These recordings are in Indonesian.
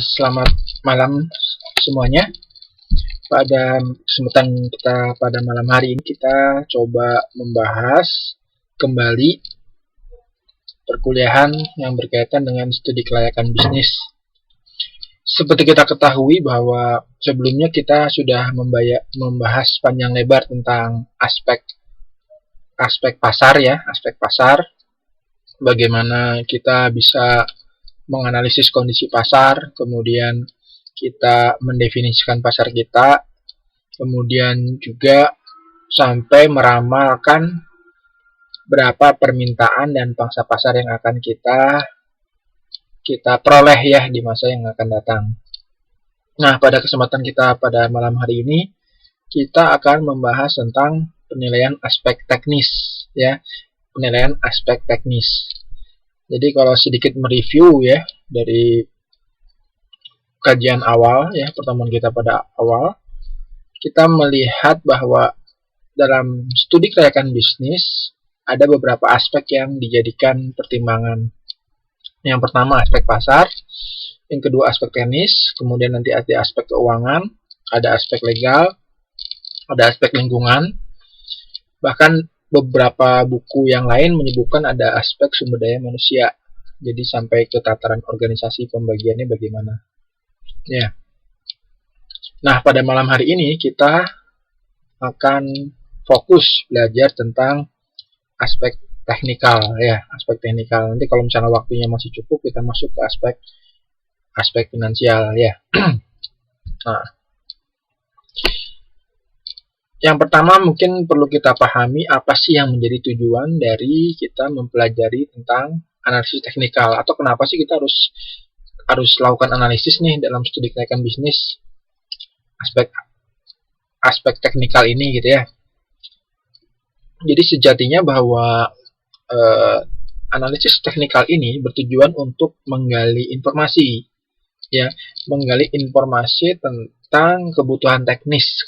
Selamat malam semuanya. Pada kesempatan kita pada malam hari ini kita coba membahas kembali perkuliahan yang berkaitan dengan studi kelayakan bisnis. Seperti kita ketahui bahwa sebelumnya kita sudah membahas panjang lebar tentang aspek pasar ya, aspek pasar. Bagaimana kita bisa menganalisis kondisi pasar, kemudian kita mendefinisikan pasar kita, kemudian juga sampai meramalkan berapa permintaan dan pangsa pasar yang akan kita peroleh ya di masa yang akan datang. Nah, pada kesempatan kita pada malam hari ini kita akan membahas tentang penilaian aspek teknis ya, penilaian aspek teknis. Jadi kalau sedikit mereview ya dari kajian awal ya, pertemuan kita pada awal, kita melihat bahwa dalam studi kelayakan bisnis ada beberapa aspek yang dijadikan pertimbangan. Yang pertama aspek pasar, yang kedua aspek teknis, kemudian nanti ada aspek keuangan, ada aspek legal, ada aspek lingkungan, bahkan beberapa buku yang lain menyebutkan ada aspek sumber daya manusia. Jadi sampai ke tataran organisasi pembagiannya bagaimana. Ya. Nah, pada malam hari ini kita akan fokus belajar tentang aspek teknikal ya, aspek teknikal. Nanti kalau misalnya waktunya masih cukup kita masuk ke aspek finansial ya. Nah, yang pertama mungkin perlu kita pahami apa sih yang menjadi tujuan dari kita mempelajari tentang analisis teknikal, atau kenapa sih kita harus lakukan analisis nih dalam studi kelayakan bisnis, aspek teknikal ini gitu ya. Jadi sejatinya bahwa analisis teknikal ini bertujuan untuk menggali informasi ya, menggali informasi tentang kebutuhan teknis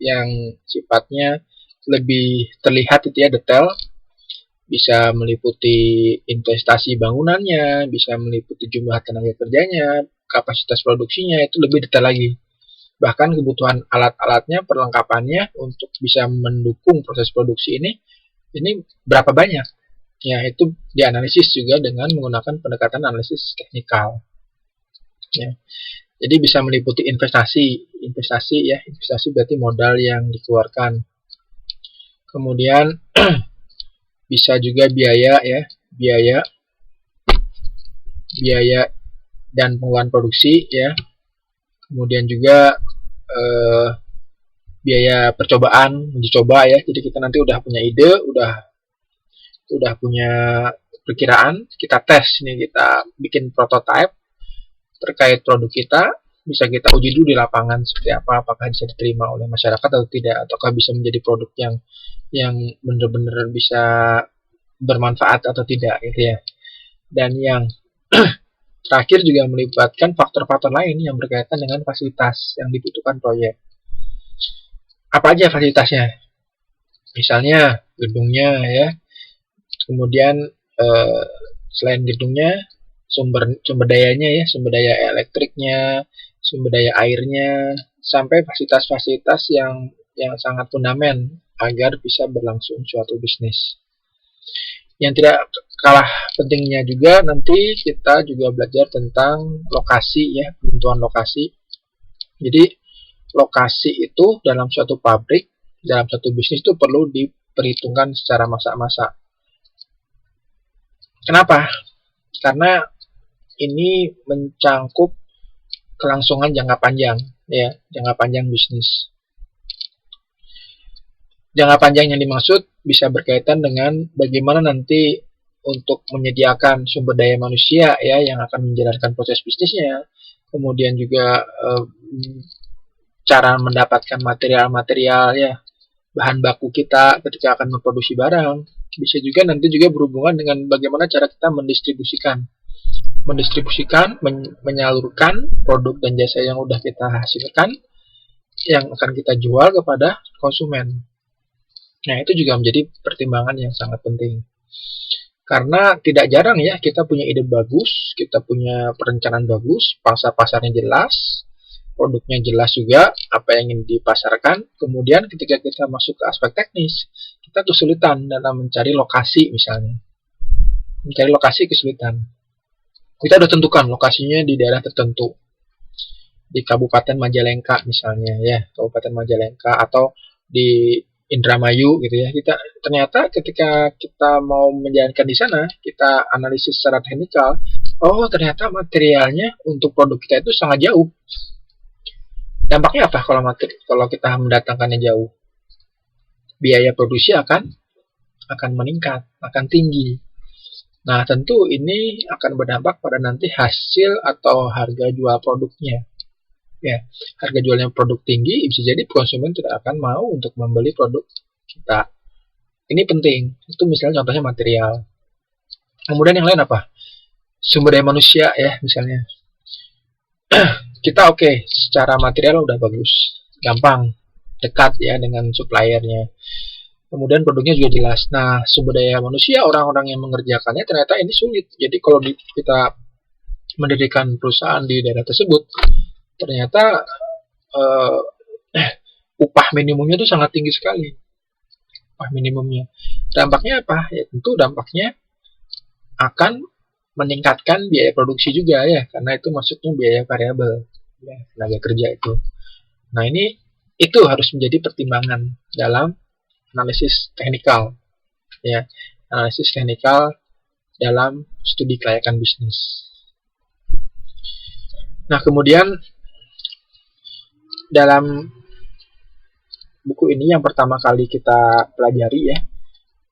yang sifatnya lebih terlihat itu ya, detail, bisa meliputi investasi bangunannya, bisa meliputi jumlah tenaga kerjanya, kapasitas produksinya, itu lebih detail lagi. Bahkan kebutuhan alat-alatnya, perlengkapannya untuk bisa mendukung proses produksi ini berapa banyak. Ya, itu dianalisis juga dengan menggunakan pendekatan analisis teknikal. Ya. Jadi bisa meliputi investasi berarti modal yang dikeluarkan. Kemudian bisa juga biaya dan pengeluaran produksi ya. Kemudian juga biaya percobaan, uji coba ya. Jadi kita nanti udah punya ide, udah punya perkiraan, kita tes nih, kita bikin prototipe terkait produk kita, bisa kita uji dulu di lapangan seperti apa, apakah bisa diterima oleh masyarakat atau tidak, ataukah bisa menjadi produk yang benar-benar bisa bermanfaat atau tidak gitu ya. Dan yang terakhir juga melibatkan faktor-faktor lain yang berkaitan dengan fasilitas yang dibutuhkan proyek. Apa aja fasilitasnya? Misalnya gedungnya ya, kemudian selain gedungnya, sumber dayanya ya, sumber daya elektriknya, sumber daya airnya, sampai fasilitas-fasilitas yang sangat fundamental agar bisa berlangsung suatu bisnis. Yang tidak kalah pentingnya juga nanti kita juga belajar tentang lokasi ya, penentuan lokasi. Jadi lokasi itu dalam suatu pabrik, dalam suatu bisnis itu perlu diperhitungkan secara masa-masa. Kenapa? Karena ini mencangkup kelangsungan jangka panjang ya, jangka panjang bisnis. Jangka panjang yang dimaksud bisa berkaitan dengan bagaimana nanti untuk menyediakan sumber daya manusia ya yang akan menjalankan proses bisnisnya, kemudian juga cara mendapatkan material-material ya, bahan baku kita ketika akan memproduksi barang. Bisa juga nanti juga berhubungan dengan bagaimana cara kita mendistribusikan, menyalurkan produk dan jasa yang udah kita hasilkan yang akan kita jual kepada konsumen. Nah, itu juga menjadi pertimbangan yang sangat penting. Karena tidak jarang ya kita punya ide bagus, kita punya perencanaan bagus, pasar-pasarnya jelas, produknya jelas juga, apa yang ingin dipasarkan. Kemudian ketika kita masuk ke aspek teknis, kita kesulitan dalam mencari lokasi misalnya. Mencari lokasi kesulitan. Kita udah tentukan lokasinya di daerah tertentu. Di Kabupaten Majalengka misalnya ya, Kabupaten Majalengka atau di Indramayu gitu ya. Kita ternyata ketika kita mau menjalankan di sana, kita analisis secara teknikal, oh ternyata materialnya untuk produk kita itu sangat jauh. Dampaknya apa kalau kita mendatangkannya jauh? Biaya produksi akan meningkat, akan tinggi. Nah, tentu ini akan berdampak pada nanti hasil atau harga jual produknya. Ya, harga jualnya produk tinggi, bisa jadi konsumen tidak akan mau untuk membeli produk kita. Ini penting. Itu misalnya contohnya material. Kemudian yang lain apa? Sumber daya manusia ya, misalnya. Kita oke, secara material udah bagus, gampang, dekat ya dengan suppliernya. Kemudian produknya juga jelas. Nah, sumber daya manusia, orang-orang yang mengerjakannya ternyata ini sulit. Jadi kalau kita mendirikan perusahaan di daerah tersebut, ternyata upah minimumnya itu sangat tinggi sekali. Upah minimumnya. Dampaknya apa? Ya tentu dampaknya akan meningkatkan biaya produksi juga ya, karena itu masuknya biaya variabel, ya, tenaga kerja itu. Nah itu harus menjadi pertimbangan dalam analisis teknikal, ya, analisis teknikal dalam studi kelayakan bisnis. Nah kemudian dalam buku ini yang pertama kali kita pelajari ya,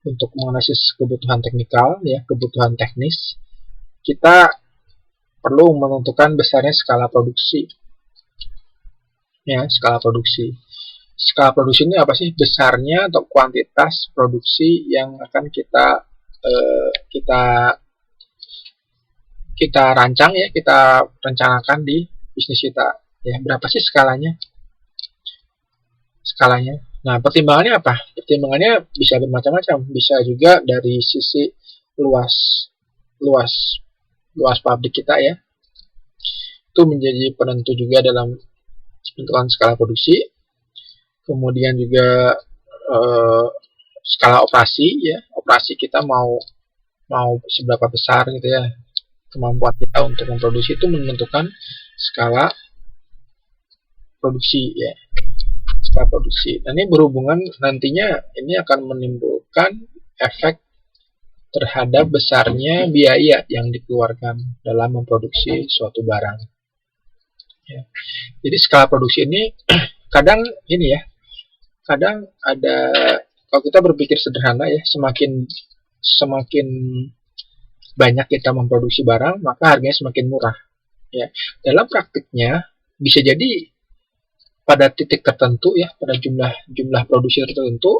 untuk menganalisis kebutuhan teknikal ya, kebutuhan teknis, kita perlu menentukan besarnya skala produksi. Ya, skala produksi. Skala produksi ini apa sih? Besarnya atau kuantitas produksi yang akan kita rancang ya, kita rencanakan di bisnis kita. Ya, berapa sih skalanya? Nah, pertimbangannya apa? Pertimbangannya bisa bermacam-macam. Bisa juga dari sisi luas pabrik kita ya. Itu menjadi penentu juga dalam penentuan skala produksi. Kemudian juga skala operasi ya. Operasi kita mau seberapa besar gitu ya. Kemampuan kita untuk memproduksi itu menentukan skala produksi ya. Skala produksi. Dan ini berhubungan nantinya ini akan menimbulkan efek terhadap besarnya biaya yang dikeluarkan dalam memproduksi suatu barang. Ya. Jadi skala produksi ini kadang ini ya, kadang ada, kalau kita berpikir sederhana ya, semakin banyak kita memproduksi barang, maka harganya semakin murah. Ya. Dalam praktiknya bisa jadi pada titik tertentu ya, pada jumlah produksi tertentu,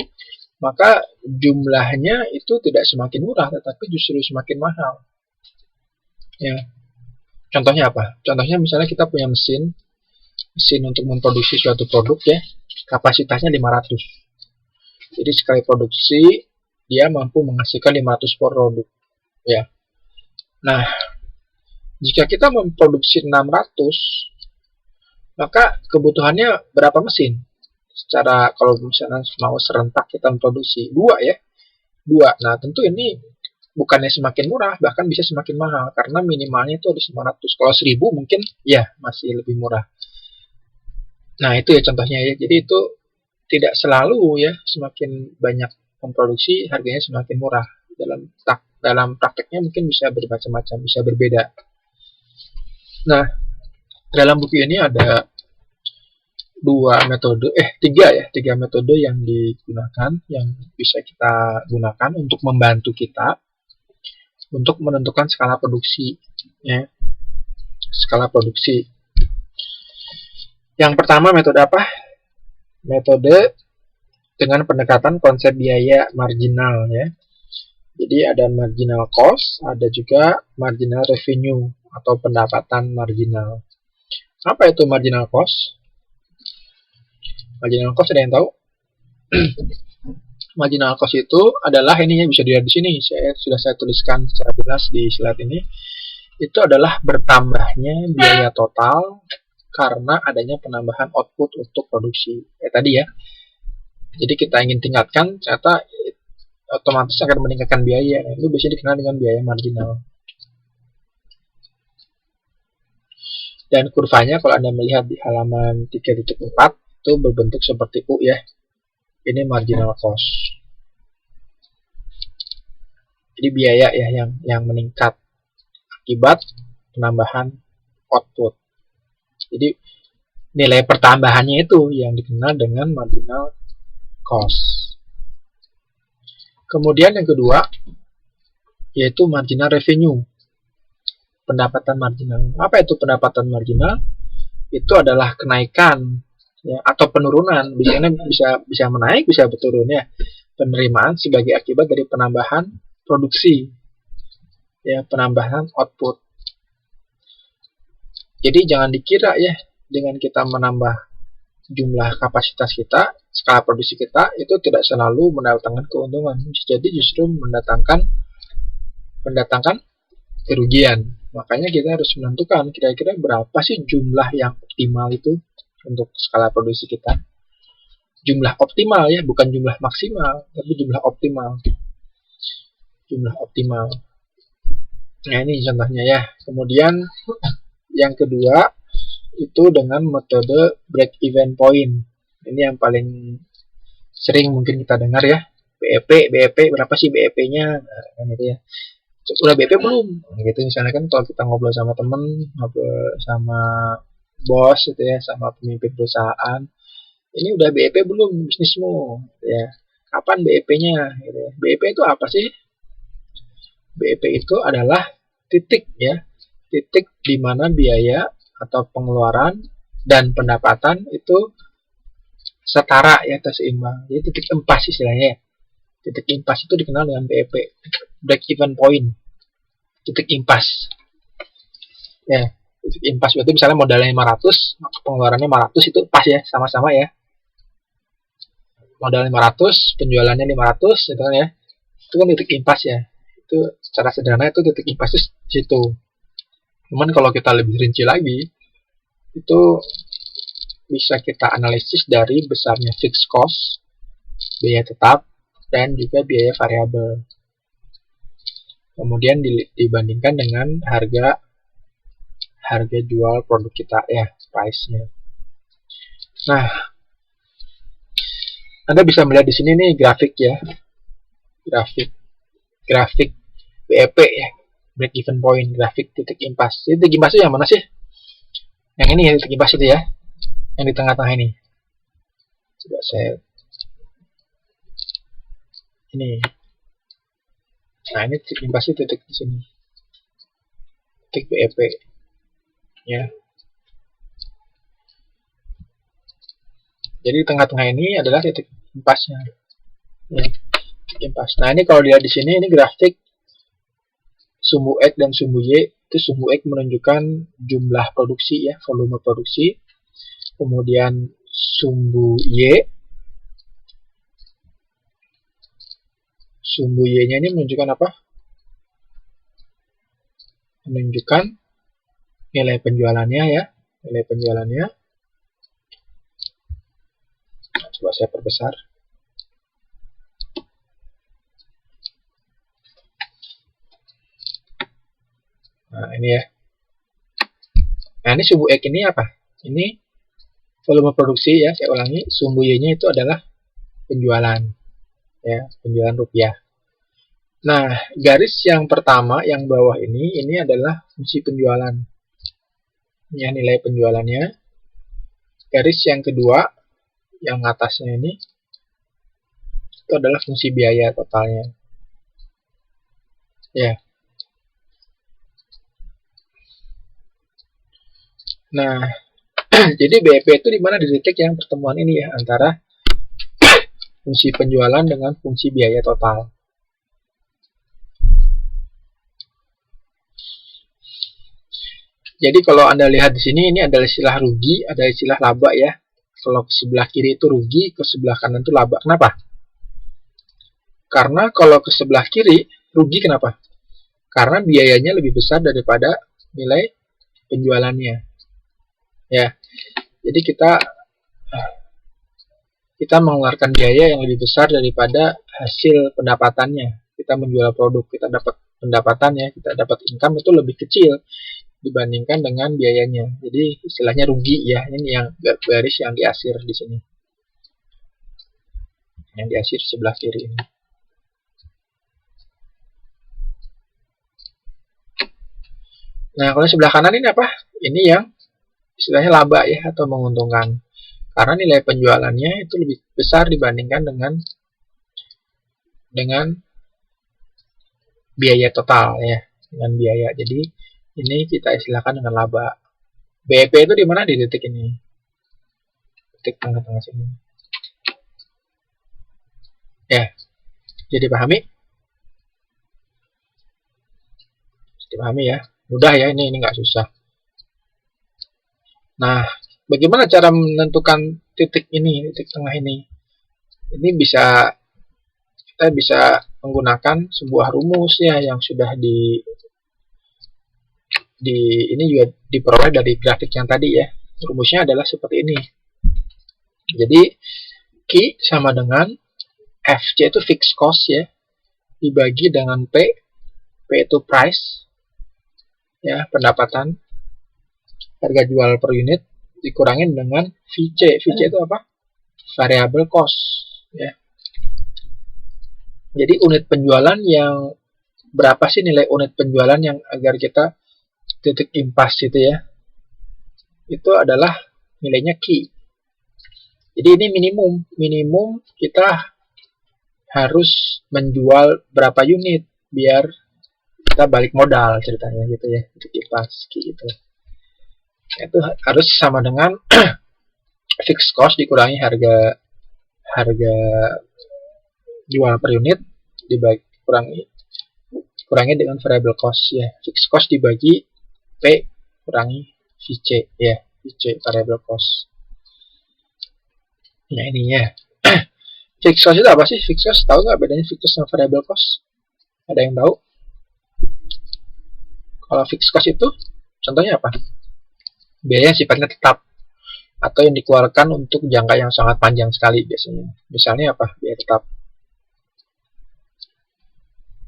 maka jumlahnya itu tidak semakin murah, tetapi justru semakin mahal. Ya. Contohnya apa? Contohnya misalnya kita punya mesin untuk memproduksi suatu produk ya, kapasitasnya 500. Jadi sekali produksi dia mampu menghasilkan 500 produk. Ya. Nah, jika kita memproduksi 600, maka kebutuhannya berapa mesin? Secara kalau misalnya mau serentak kita memproduksi 2 ya. 2. Nah, tentu ini bukannya semakin murah, bahkan bisa semakin mahal karena minimalnya itu harus 500. Kalau 1000 mungkin ya masih lebih murah. Nah, itu ya contohnya ya. Jadi itu tidak selalu ya semakin banyak memproduksi harganya semakin murah. Dalam prakteknya mungkin bisa bermacam-macam, bisa berbeda. Nah, dalam buku ini ada tiga metode yang digunakan, yang bisa kita gunakan untuk membantu kita untuk menentukan skala produksi ya. Skala produksi. Yang pertama metode apa? Metode dengan pendekatan konsep biaya marginal ya. Jadi ada marginal cost, ada juga marginal revenue atau pendapatan marginal. Apa itu marginal cost? Marginal cost ada yang tahu? Marginal cost itu adalah ini ya, bisa dilihat di sini. Saya tuliskan secara jelas di slide ini. Itu adalah bertambahnya biaya total karena adanya penambahan output untuk produksi. Tadi ya. Jadi kita ingin tingkatkan, ternyata otomatis akan meningkatkan biaya. Itu biasanya dikenal dengan biaya marginal. Dan kurvanya kalau Anda melihat di halaman 3.4 itu berbentuk seperti U ya. Ini marginal cost. Jadi biaya ya yang meningkat akibat penambahan output. Jadi nilai pertambahannya itu yang dikenal dengan marginal cost. Kemudian yang kedua yaitu marginal revenue. Pendapatan marginal. Apa itu pendapatan marginal? Itu adalah kenaikan ya, atau penurunan, biasanya bisa menaik, bisa berturun ya. Penerimaan sebagai akibat dari penambahan produksi, ya, penambahan output. Jadi jangan dikira ya dengan kita menambah jumlah kapasitas kita, skala produksi kita itu tidak selalu mendatangkan keuntungan. Bisa jadi justru mendatangkan kerugian. Makanya kita harus menentukan kira-kira berapa sih jumlah yang optimal itu untuk skala produksi kita. Jumlah optimal ya, bukan jumlah maksimal, tapi jumlah optimal. Jumlah optimal. Nah ini contohnya ya. Kemudian yang kedua itu dengan metode break even point. Ini yang paling sering mungkin kita dengar ya. BEP berapa sih BEP-nya? Nah, kan gitu ya. Udah BEP belum? Gitu misalnya kan kalau kita ngobrol sama temen, ngobrol sama bos gitu ya, sama pemimpin perusahaan, ini udah BEP belum bisnismu ya, kapan BEP-nya gitu ya. BEP itu apa sih? BEP itu adalah titik ya, titik di mana biaya atau pengeluaran dan pendapatan itu setara ya, atau seimbang. Jadi titik impas istilahnya ya. Titik impas itu dikenal dengan BEP, break even point, titik impas ya. Titik impas berarti misalnya modalnya 500, pengeluarannya 500, itu pas ya, sama-sama ya. Modal 500, penjualannya 500 gitu kan ya. Itu kan titik impas ya. Itu secara sederhana itu titik impas itu situ. Cuman kalau kita lebih rinci lagi, itu bisa kita analisis dari besarnya fixed cost, biaya tetap, dan juga biaya variabel. Kemudian dibandingkan dengan harga jual produk kita ya, price-nya. Nah, Anda bisa melihat di sini nih grafik ya. Grafik BEP ya, break even point, grafik titik impas. Titik impas itu yang mana sih? Yang ini ya, titik impas itu ya. Yang di tengah-tengah ini. Coba saya ini. Nah, ini titik impas itu titik di sini. Titik BEP. Ya. Jadi tengah-tengah ini adalah titik impasnya. Ya, titik impas. Nah, ini kalau dilihat di sini, ini grafik sumbu X dan sumbu Y. Itu sumbu X menunjukkan jumlah produksi ya, volume produksi. Kemudian sumbu Y-nya ini menunjukkan apa? Menunjukkan nilai penjualannya ya, nilai penjualannya. Nah, coba saya perbesar. Nah, ini ya. Nah, ini sumbu X ini apa? Ini volume produksi ya, saya ulangi. Sumbu Y-nya itu adalah penjualan. Ya, penjualan rupiah. Nah, garis yang pertama, yang bawah ini adalah fungsi penjualan. Ya, nilai penjualannya. Garis yang kedua, yang atasnya ini, itu adalah fungsi biaya totalnya. Ya. Nah, jadi BEP itu di mana di titik yang pertemuan ini ya, antara fungsi penjualan dengan fungsi biaya total. Jadi kalau Anda lihat di sini, ini adalah istilah rugi, ada istilah laba ya. Kalau ke sebelah kiri itu rugi, ke sebelah kanan itu laba. Kenapa? Karena kalau ke sebelah kiri, rugi kenapa? Karena biayanya lebih besar daripada nilai penjualannya. Ya, jadi kita mengeluarkan biaya yang lebih besar daripada hasil pendapatannya. Kita menjual produk, kita dapat pendapatannya, kita dapat income itu lebih kecil dibandingkan dengan biayanya. Jadi istilahnya rugi ya. Ini yang garis yang diasir di sini. Yang diasir sebelah kiri ini. Nah, kalau sebelah kanan ini apa? Ini yang istilahnya laba ya, atau menguntungkan. Karena nilai penjualannya itu lebih besar dibandingkan dengan biaya total ya, dengan biaya. Jadi ini kita istilahkan dengan laba. BEP itu di mana? Di titik ini, titik tengah-tengah sini. Ya, jadi pahami? Dipahami ya, mudah ya, ini nggak susah. Nah, bagaimana cara menentukan titik ini, titik tengah ini? Ini kita bisa menggunakan sebuah rumus ya yang sudah ini juga diperoleh dari grafik yang tadi ya. Rumusnya adalah seperti ini. Jadi Q sama dengan FC itu fixed cost ya, dibagi dengan P itu price ya, pendapatan, harga jual per unit, dikurangin dengan VC. VC itu apa? Variable cost ya. Jadi unit penjualan yang berapa sih nilai unit penjualan yang agar kita titik impas gitu ya, itu adalah nilainya Q. Jadi ini minimum kita harus menjual berapa unit biar kita balik modal ceritanya gitu ya, titik impas Q itu. Itu harus sama dengan fixed cost dikurangi harga jual per unit, kurangi dengan variable cost ya. Fixed cost dibagi P kurangi VC ya, VC variable cost. Nah ini ya. Fixed cost itu apa sih? Fixed cost tahu nggak bedanya fixed cost sama variable cost? Ada yang tahu? Kalau fixed cost itu contohnya apa? Biaya yang sifatnya tetap atau yang dikeluarkan untuk jangka yang sangat panjang sekali biasanya. Misalnya apa? Biaya tetap.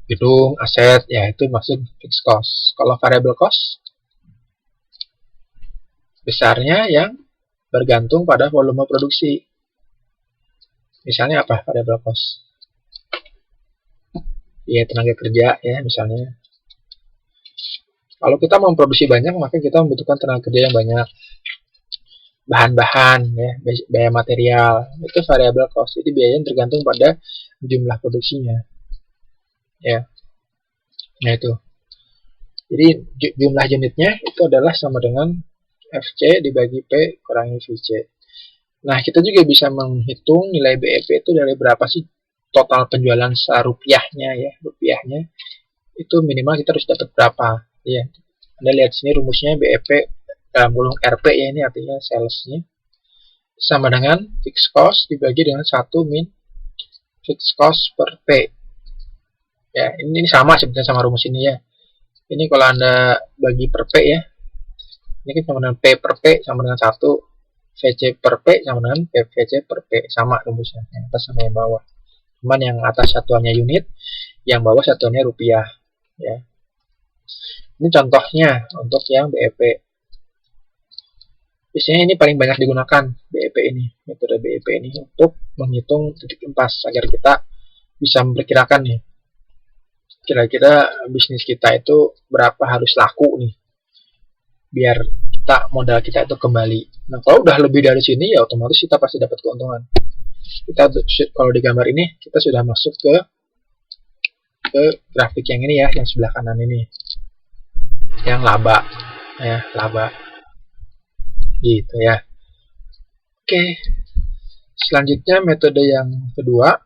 Gedung, aset, ya itu maksud fixed cost. Kalau variable cost, besarnya yang bergantung pada volume produksi. Misalnya apa variable cost? Ya tenaga kerja ya misalnya. Kalau kita memproduksi banyak, maka kita membutuhkan tenaga kerja yang banyak. Bahan-bahan ya, biaya material, itu variable cost. Jadi biayanya tergantung pada jumlah produksinya. Ya. Nah itu. Jadi jumlah unitnya itu adalah sama dengan FC dibagi P kurangi VC. Nah, kita juga bisa menghitung nilai BEP itu dari berapa sih total penjualan serupiahnya ya, rupiahnya. Itu minimal kita harus dapat berapa ya. Anda lihat sini rumusnya BEP dalam gulung RP ya, ini artinya salesnya, sama dengan fixed cost dibagi dengan 1 min fixed cost per P. Ya, ini sama sebenarnya sama rumus ini ya. Ini kalau Anda bagi per P ya, ini kan sama dengan P per P sama dengan 1, VC per P sama dengan VC per P, sama rumusnya, yang atas sama yang bawah. Cuman yang atas satuannya unit, yang bawah satuannya rupiah ya. Ini contohnya untuk yang BEP. Biasanya ini paling banyak digunakan BEP ini, metode BEP ini untuk menghitung titik impas agar kita bisa memperkirakan nih kira-kira bisnis kita itu berapa harus laku nih biar modal kita itu kembali. Nah kalau udah lebih dari sini ya otomatis kita pasti dapat keuntungan. Kita kalau di gambar ini kita sudah masuk ke grafik yang ini ya, yang sebelah kanan ini, yang laba ya, laba gitu ya. Oke, selanjutnya metode yang kedua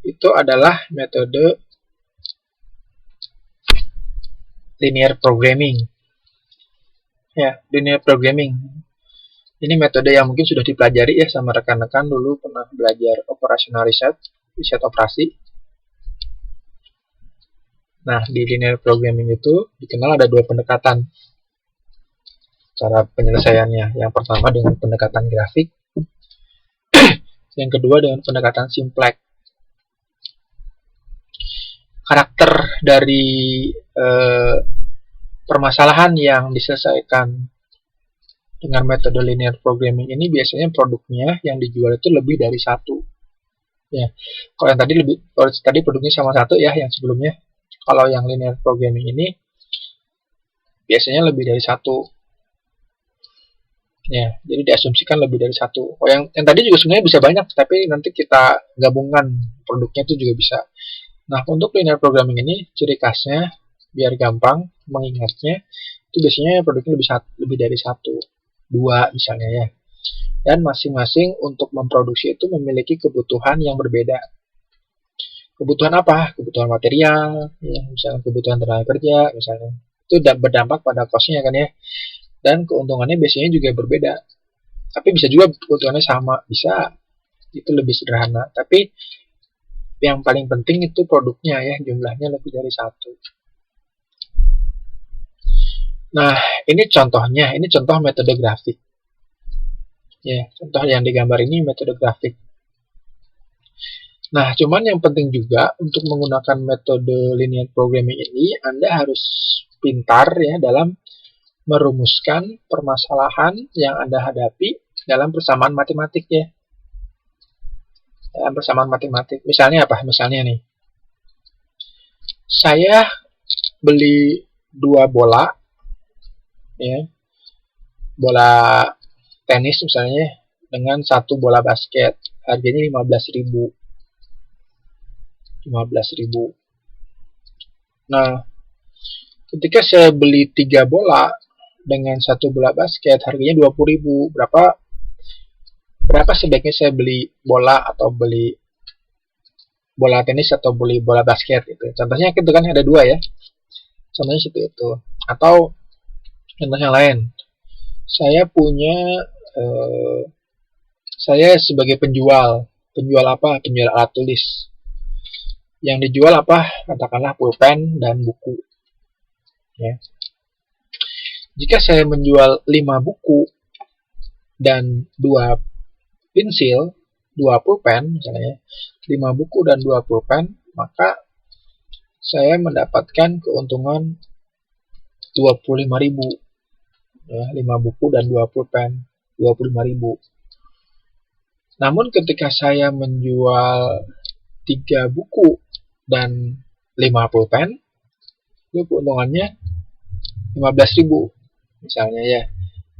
itu adalah metode linear programming. Ya, linear programming. Ini metode yang mungkin sudah dipelajari ya sama rekan-rekan dulu pernah belajar operational research. di set operasi. Nah, di linear programming itu dikenal ada dua pendekatan cara penyelesaiannya. Yang pertama dengan pendekatan grafik, yang kedua dengan pendekatan simplex. Karakter dari permasalahan yang diselesaikan dengan metode linear programming ini biasanya produknya yang dijual itu lebih dari satu. Ya, kalau yang tadi produknya sama satu ya, yang sebelumnya. Kalau yang linear programming ini biasanya lebih dari satu. Ya, jadi diasumsikan lebih dari satu. Oh, yang tadi juga sebenarnya bisa banyak, tapi nanti kita gabungkan produknya itu juga bisa. Nah, untuk linear programming ini ciri khasnya biar gampang mengingatnya itu biasanya produknya lebih dari satu, dua misalnya ya. Dan masing-masing untuk memproduksi itu memiliki kebutuhan yang berbeda. Kebutuhan apa? Kebutuhan material, ya, misalnya kebutuhan tenaga kerja, misalnya. Itu berdampak pada cost-nya kan ya. Dan keuntungannya biasanya juga berbeda. Tapi bisa juga keuntungannya sama, bisa. Itu lebih sederhana. Tapi yang paling penting itu produknya ya, jumlahnya lebih dari satu. Nah, ini contohnya, ini contoh metode grafik. Ya, contoh yang digambar ini metode grafik. Nah, cuman yang penting juga untuk menggunakan metode linear programming ini, Anda harus pintar ya dalam merumuskan permasalahan yang Anda hadapi dalam persamaan matematik ya. Dalam persamaan matematik. Misalnya apa? Misalnya nih, saya beli 2 bola, ya, bola tenis misalnya, dengan 1 bola basket, harganya 15.000. Nah, ketika saya beli 3 bola dengan 1 bola basket, harganya 20.000. Berapa sebaiknya saya beli bola atau beli bola tenis atau beli bola basket gitu. Contohnya itu kan ada 2 ya. Contohnya seperti itu. Atau contoh yang lain. Saya punya saya sebagai penjual apa? Penjual alat tulis. Yang dijual apa? Katakanlah pulpen dan buku. Ya. Jika saya menjual 5 buku dan 2 pensil, 2 pulpen misalnya, 5 buku dan 2 pulpen, maka saya mendapatkan keuntungan 25.000. Ya, 5 buku dan 2 pulpen, 25.000. Namun ketika saya menjual 3 buku dan 5 pulpen, itu keuntungannya 15.000 misalnya ya.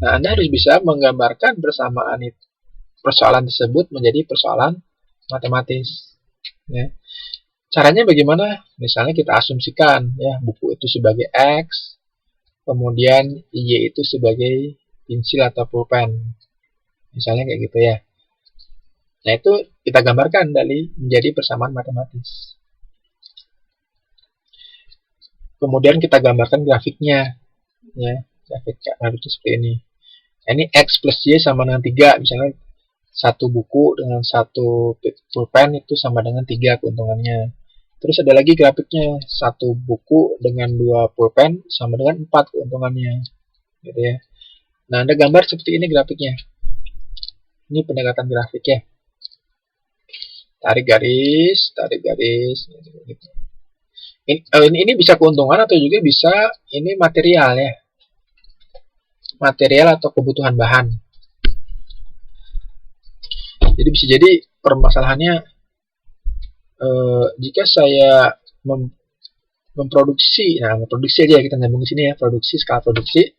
Nah, Anda harus bisa menggambarkan persoalan tersebut menjadi persoalan matematis. Ya. Caranya bagaimana? Misalnya kita asumsikan ya buku itu sebagai X, kemudian Y itu sebagai pensil atau pulpen. Misalnya kayak gitu ya. Nah, itu kita gambarkan menjadi persamaan matematis. Kemudian kita gambarkan grafiknya. Ya, grafiknya seperti ini. Ini X plus Y sama dengan 3. Misalnya 1 buku dengan 1 pulpen itu sama dengan 3 keuntungannya. Terus ada lagi grafiknya. 1 buku dengan 2 pulpen sama dengan 4 keuntungannya. Gitu ya. Nah, Anda gambar seperti ini grafiknya. Ini pendekatan grafik ya. Tarik garis. Gitu. Ini bisa keuntungan atau juga bisa ini material ya. Material atau kebutuhan bahan. Jadi bisa jadi permasalahannya jika saya memproduksi aja kita nyambung ke sini ya, skala produksi.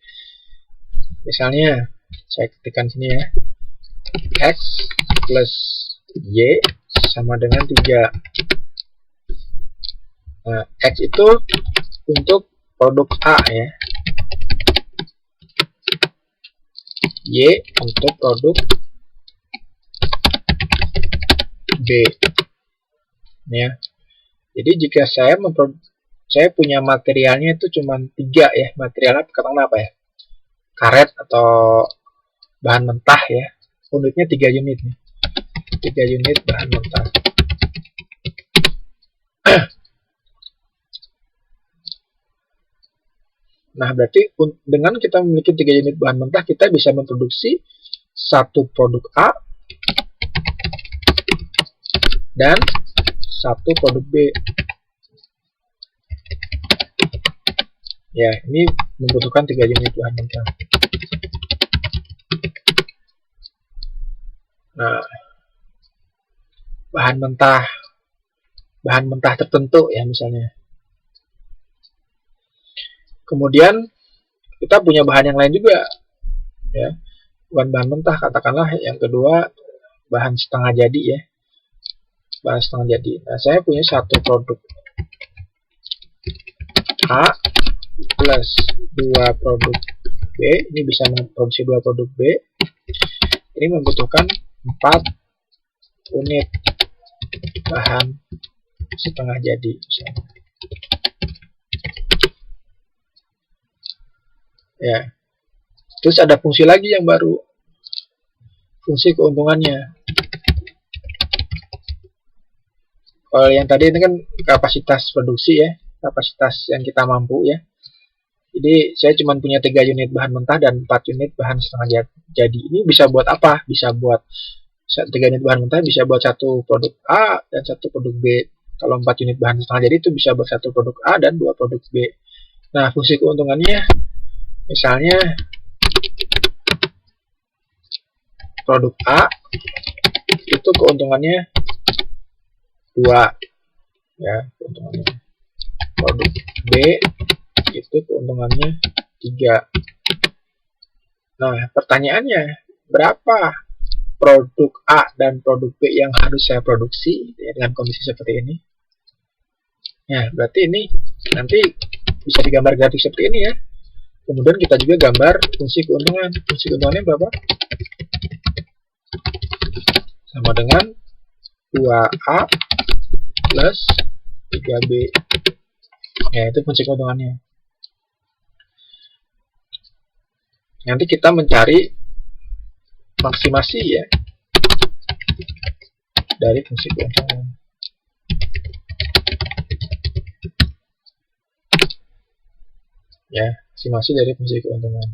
Misalnya saya ketikkan sini ya, X plus Y sama dengan 3. Nah, X itu untuk produk A ya, Y untuk produk B ya. Jadi jika saya punya materialnya itu cuma 3 ya, materialnya katakanlah apa ya, karet atau bahan mentah ya, unitnya 3 unit nih, 3 unit bahan mentah. Nah, berarti dengan kita memiliki 3 unit bahan mentah, kita bisa memproduksi satu produk A dan satu produk B. Ya, ini membutuhkan 3 unit bahan mentah. Nah, bahan mentah tertentu ya misalnya. Kemudian kita punya bahan yang lain juga, ya, bukan bahan mentah, katakanlah yang kedua bahan setengah jadi ya, bahan setengah jadi. Nah, saya punya satu produk A plus 2 produk B, ini bisa memproduksi 2 produk B, ini membutuhkan 4 unit bahan setengah jadi misalnya. Ya, terus ada fungsi lagi yang baru, fungsi keuntungannya. Kalau yang tadi ini kan kapasitas produksi ya, kapasitas yang kita mampu ya. Jadi saya cuma punya 3 unit bahan mentah dan 4 unit bahan setengah jadi. Ini bisa buat apa? Bisa buat 3 unit bahan mentah bisa buat satu produk A dan satu produk B. Kalau 4 unit bahan setengah jadi itu bisa buat satu produk A dan 2 produk B. Nah, fungsi keuntungannya misalnya produk A itu keuntungannya 2 ya, keuntungannya. Produk B itu keuntungannya 3. Nah, pertanyaannya, berapa produk A dan produk B yang harus saya produksi ya, dengan kondisi seperti ini? Ya, berarti ini nanti bisa digambar grafik seperti ini ya. Kemudian kita juga gambar fungsi keuntungan. Fungsi keuntungannya berapa? Sama dengan 2A plus 3B. Ya, itu fungsi keuntungannya. Nanti kita mencari maksimasi ya dari fungsi keuntungan. Ya, maksimasi dari fungsi keuntungan.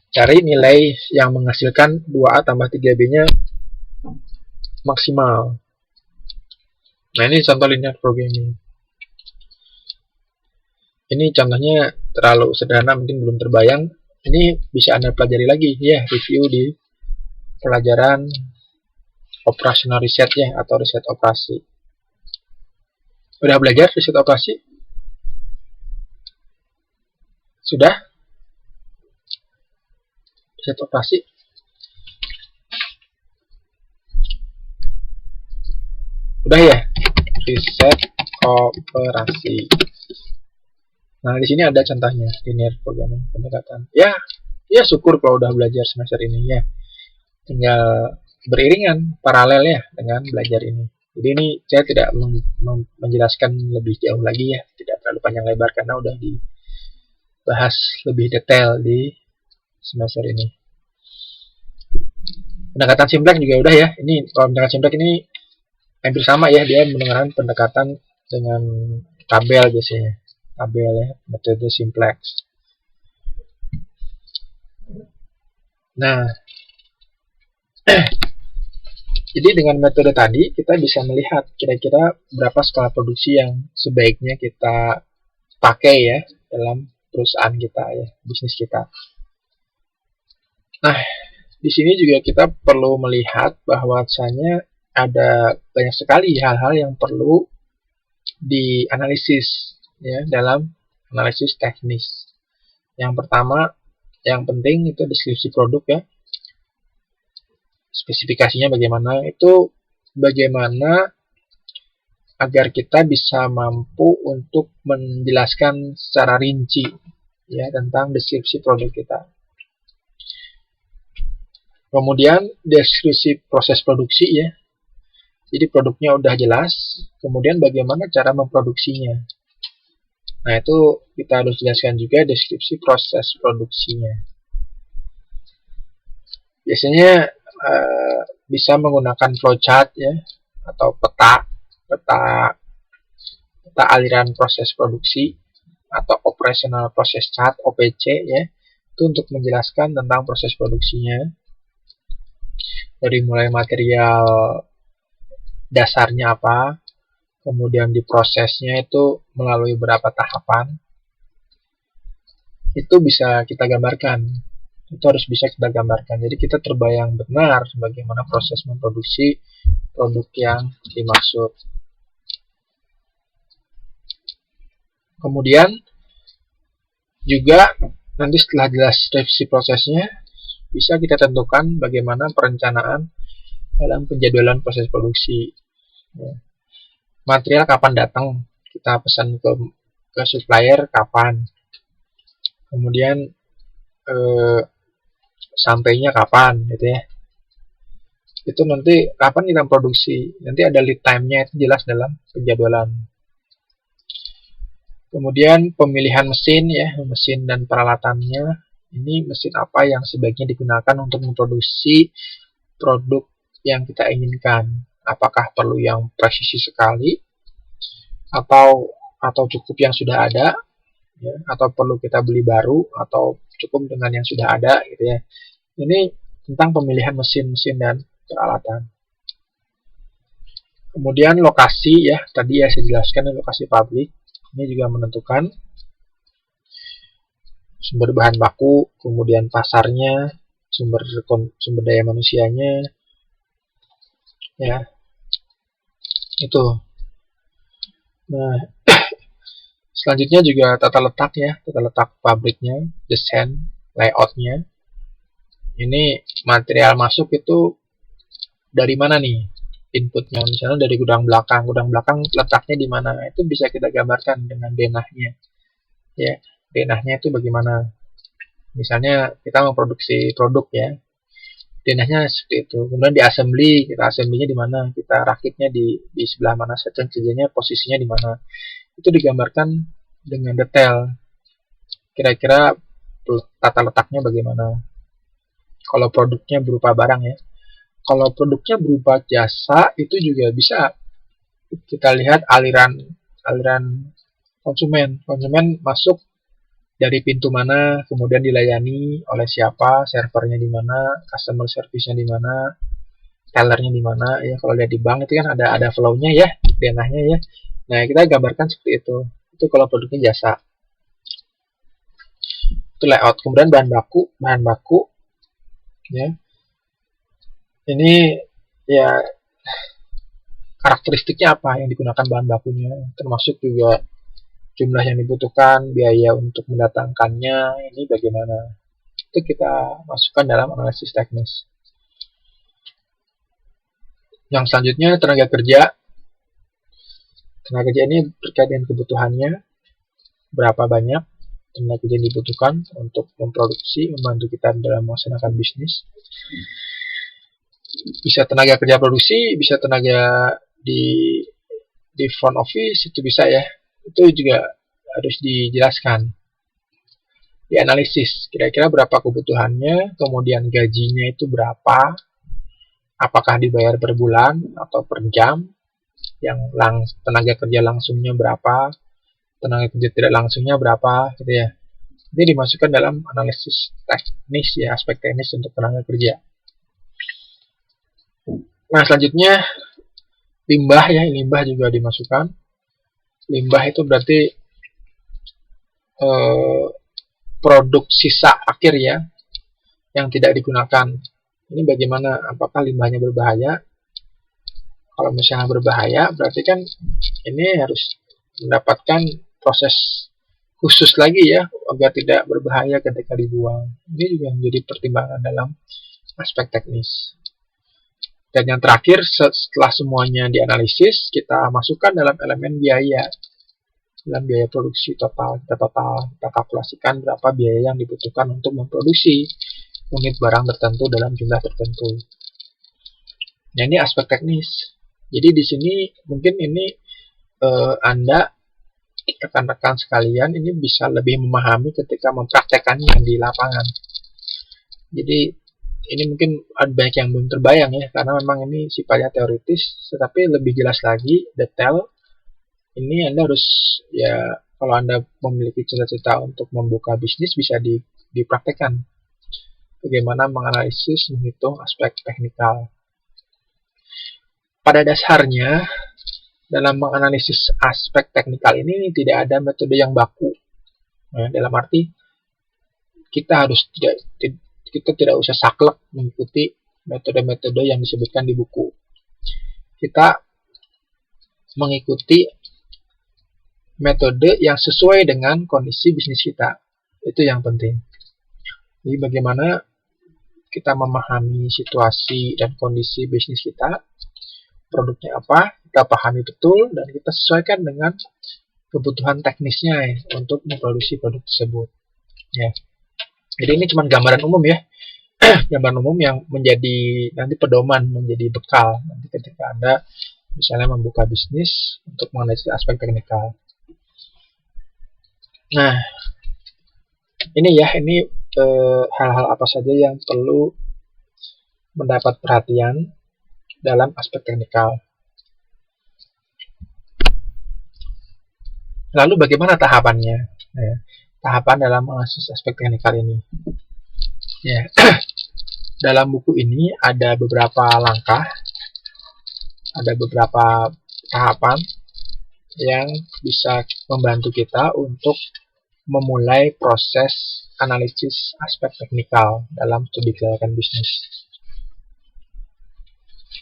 Cari nilai yang menghasilkan 2A tambah 3B-nya maksimal. Nah, ini contoh linear programming. Ini contohnya terlalu sederhana, mungkin belum terbayang. Ini bisa Anda pelajari lagi ya, review di pelajaran operasional riset ya, atau riset operasi. Udah belajar riset operasi? Sudah? Riset operasi? Udah ya? Riset operasi. Nah, di sini ada contohnya, linear programming pendekatan. Ya, syukur kalau udah belajar semester ini ya. Tinggal beriringan, paralel ya dengan belajar ini. Jadi ini saya tidak menjelaskan lebih jauh lagi ya, tidak terlalu panjang lebar karena udah dibahas lebih detail di semester ini. Pendekatan simplex juga udah ya. Ini kalau pendekatan simplex ini hampir sama ya, dia menggunakan pendekatan dengan tabel biasanya. Tabel ya, metode simplex. Nah, jadi dengan metode tadi kita bisa melihat kira-kira berapa skala produksi yang sebaiknya kita pakai ya dalam perusahaan kita ya, bisnis kita. Nah, di sini juga kita perlu melihat bahwasanya ada banyak sekali hal-hal yang perlu dianalisis ya dalam analisis teknis. Yang pertama, yang penting itu deskripsi produk ya. Spesifikasinya bagaimana, itu bagaimana agar kita bisa mampu untuk menjelaskan secara rinci ya tentang deskripsi produk kita. Kemudian deskripsi proses produksi ya. Jadi produknya udah jelas, kemudian bagaimana cara memproduksinya. Nah, itu kita harus jelaskan juga deskripsi proses produksinya. Biasanya bisa menggunakan flowchart ya atau peta peta aliran proses produksi atau operational process chart OPC ya, itu untuk menjelaskan tentang proses produksinya dari mulai material dasarnya apa, kemudian diprosesnya itu melalui berapa tahapan, itu bisa kita gambarkan. Itu harus bisa kita gambarkan. Jadi kita terbayang benar bagaimana proses memproduksi produk yang dimaksud. Kemudian juga nanti setelah jelas deskripsi prosesnya, bisa kita tentukan bagaimana perencanaan dalam penjadwalan proses produksi. Material kapan datang, kita pesan ke supplier kapan, kemudian sampainya kapan gitu ya. Itu nanti kapan kita produksi, nanti ada lead time-nya, itu jelas dalam penjadwalan. Kemudian pemilihan mesin ya, mesin dan peralatannya. Ini mesin apa yang sebaiknya digunakan untuk memproduksi produk yang kita inginkan. Apakah perlu yang presisi sekali atau cukup yang sudah ada ya, atau perlu kita beli baru atau cukup dengan yang sudah ada gitu ya. Ini tentang pemilihan mesin-mesin dan peralatan. Kemudian lokasi ya, tadi ya saya jelaskan lokasi pabrik. Ini juga menentukan sumber bahan baku, kemudian pasarnya, sumber daya manusianya, ya itu. Nah, selanjutnya juga tata letak ya, tata letak pabriknya, desain, layoutnya. Ini material masuk itu dari mana nih inputnya? Misalnya dari gudang belakang letaknya di mana? Itu bisa kita gambarkan dengan denahnya, ya. Denahnya itu bagaimana? Misalnya kita memproduksi produk ya, denahnya seperti itu. Kemudian di assembly, kita assembly-nya di mana? Kita rakitnya di sebelah mana? Kerjanya posisinya di mana? Itu digambarkan dengan detail. Kira-kira tata letaknya bagaimana? Kalau produknya berupa barang ya. Kalau produknya berupa jasa, itu juga bisa kita lihat aliran konsumen. Konsumen masuk dari pintu mana, kemudian dilayani oleh siapa, servernya di mana, customer service-nya di mana, tellernya di mana ya. Kalau lihat di bank itu kan ada flow-nya ya, denahnya ya. Nah, kita gambarkan seperti itu. Itu kalau produknya jasa. Itu layout. Kemudian bahan baku ya. Ini ya karakteristiknya apa yang digunakan bahan bakunya, termasuk juga jumlah yang dibutuhkan, biaya untuk mendatangkannya, ini bagaimana. Itu kita masukkan dalam analisis teknis. Yang selanjutnya tenaga kerja. Tenaga kerja ini terkait dengan kebutuhannya, berapa banyak tenaga kerja yang dibutuhkan untuk memproduksi, membantu kita dalam melaksanakan bisnis. Bisa tenaga kerja produksi, bisa tenaga di front office, itu bisa ya. Itu juga harus dijelaskan, dianalisis kira-kira berapa kebutuhannya, kemudian gajinya itu berapa, apakah dibayar per bulan atau per jam, yang tenaga kerja langsungnya berapa, tenaga kerja tidak langsungnya berapa gitu ya. Ini dimasukkan dalam analisis teknis ya, aspek teknis untuk tenaga kerja. Nah, selanjutnya limbah ya, limbah juga dimasukkan. Limbah itu berarti produk sisa akhir ya, yang tidak digunakan. Ini bagaimana? Apakah limbahnya berbahaya? Kalau misalnya berbahaya, berarti kan ini harus mendapatkan proses khusus lagi ya, agar tidak berbahaya ketika dibuang. Ini juga menjadi pertimbangan dalam aspek teknis. Dan yang terakhir, setelah semuanya dianalisis, kita masukkan dalam elemen biaya. Dalam biaya produksi total, kita kalkulasikan berapa biaya yang dibutuhkan untuk memproduksi unit barang tertentu dalam jumlah tertentu. Nah, ini aspek teknis. Jadi di sini mungkin ini Anda, rekan-rekan sekalian, ini bisa lebih memahami ketika mempraktekannya di lapangan. Jadi ini mungkin ada banyak yang belum terbayang ya, karena memang ini sifatnya teoritis, tetapi lebih jelas lagi, detail, ini Anda harus, ya kalau Anda memiliki cita-cita untuk membuka bisnis, bisa dipraktekkan bagaimana menganalisis, menghitung aspek teknikal. Pada dasarnya, dalam menganalisis aspek teknikal ini tidak ada metode yang baku. Nah, dalam arti kita tidak usah saklek mengikuti metode-metode yang disebutkan di buku. Kita mengikuti metode yang sesuai dengan kondisi bisnis kita. Itu yang penting. Jadi bagaimana kita memahami situasi dan kondisi bisnis kita, produknya apa, kita pahami betul, dan kita sesuaikan dengan kebutuhan teknisnya ya, untuk memproduksi produk tersebut. Ya. Jadi ini cuma gambaran umum ya, gambaran umum yang menjadi nanti pedoman, menjadi bekal nanti ketika Anda misalnya membuka bisnis untuk menganalisis aspek teknikal. Nah, ini hal-hal apa saja yang perlu mendapat perhatian dalam aspek teknikal. Lalu bagaimana tahapannya? Ya, tahapan dalam menganalisis aspek teknikal ini. Ya, dalam buku ini ada beberapa langkah, ada beberapa tahapan yang bisa membantu kita untuk memulai proses analisis aspek teknikal dalam studi kelayakan bisnis.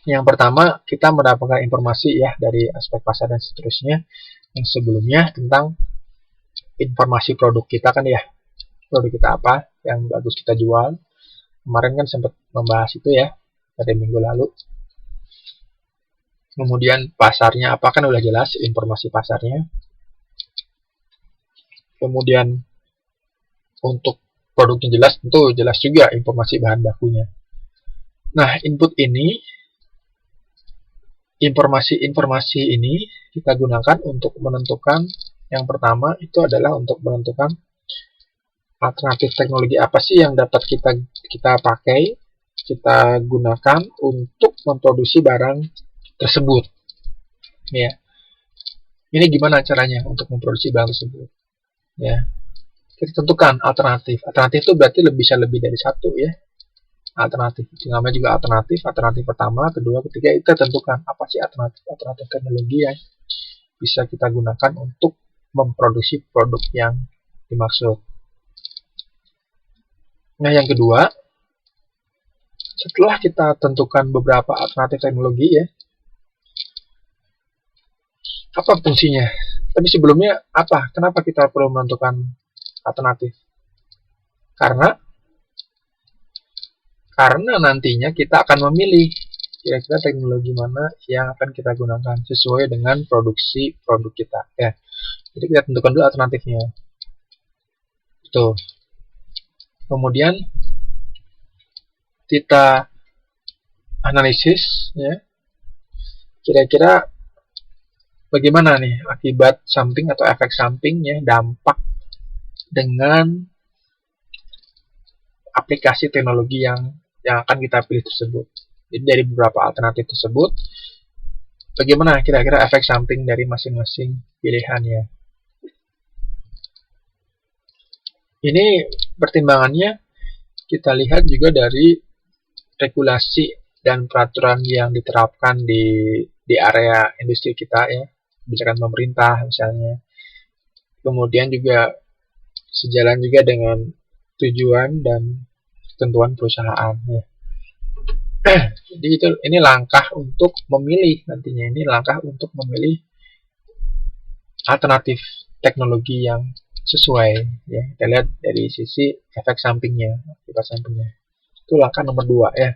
Yang pertama, kita mendapatkan informasi ya dari aspek pasar dan seterusnya. Yang sebelumnya tentang informasi produk kita kan ya, produk kita apa yang bagus kita jual. Kemarin kan sempat membahas itu ya pada minggu lalu. Kemudian pasarnya apa kan udah jelas informasi pasarnya. Kemudian untuk produknya jelas, tentu jelas juga informasi bahan bakunya. Nah, informasi ini kita gunakan untuk menentukan, yang pertama itu adalah untuk menentukan alternatif teknologi apa sih yang dapat kita pakai, kita gunakan untuk memproduksi barang tersebut. Ya. Ini gimana caranya untuk memproduksi barang tersebut? Ya. Kita tentukan alternatif. Alternatif itu berarti bisa lebih dari satu ya. Alternatif itu namanya juga alternatif. Alternatif pertama, kedua, ketiga, kita tentukan apa sih alternatif teknologi yang bisa kita gunakan untuk memproduksi produk yang dimaksud. Nah, yang kedua, setelah kita tentukan beberapa alternatif teknologi ya, apa fungsinya? Tapi sebelumnya apa? Kenapa kita perlu menentukan alternatif? Karena nantinya kita akan memilih kira-kira teknologi mana yang akan kita gunakan sesuai dengan produksi produk kita ya. Jadi kita tentukan dulu alternatifnya. Tuh. Kemudian kita analisis ya. Kira-kira bagaimana nih akibat samping atau efek samping ya, dampak dengan aplikasi teknologi yang akan kita pilih tersebut. Jadi dari beberapa alternatif tersebut, bagaimana kira-kira efek samping dari masing-masing pilihannya. Ini pertimbangannya kita lihat juga dari regulasi dan peraturan yang diterapkan di area industri kita ya, kebijakan pemerintah misalnya. Kemudian juga sejalan juga dengan tujuan dan ketentuan perusahaan ya. Jadi ini langkah untuk memilih nantinya, ini langkah untuk memilih alternatif teknologi yang sesuai ya. Kita lihat dari sisi efek sampingnya, itu langkah nomor 2 ya.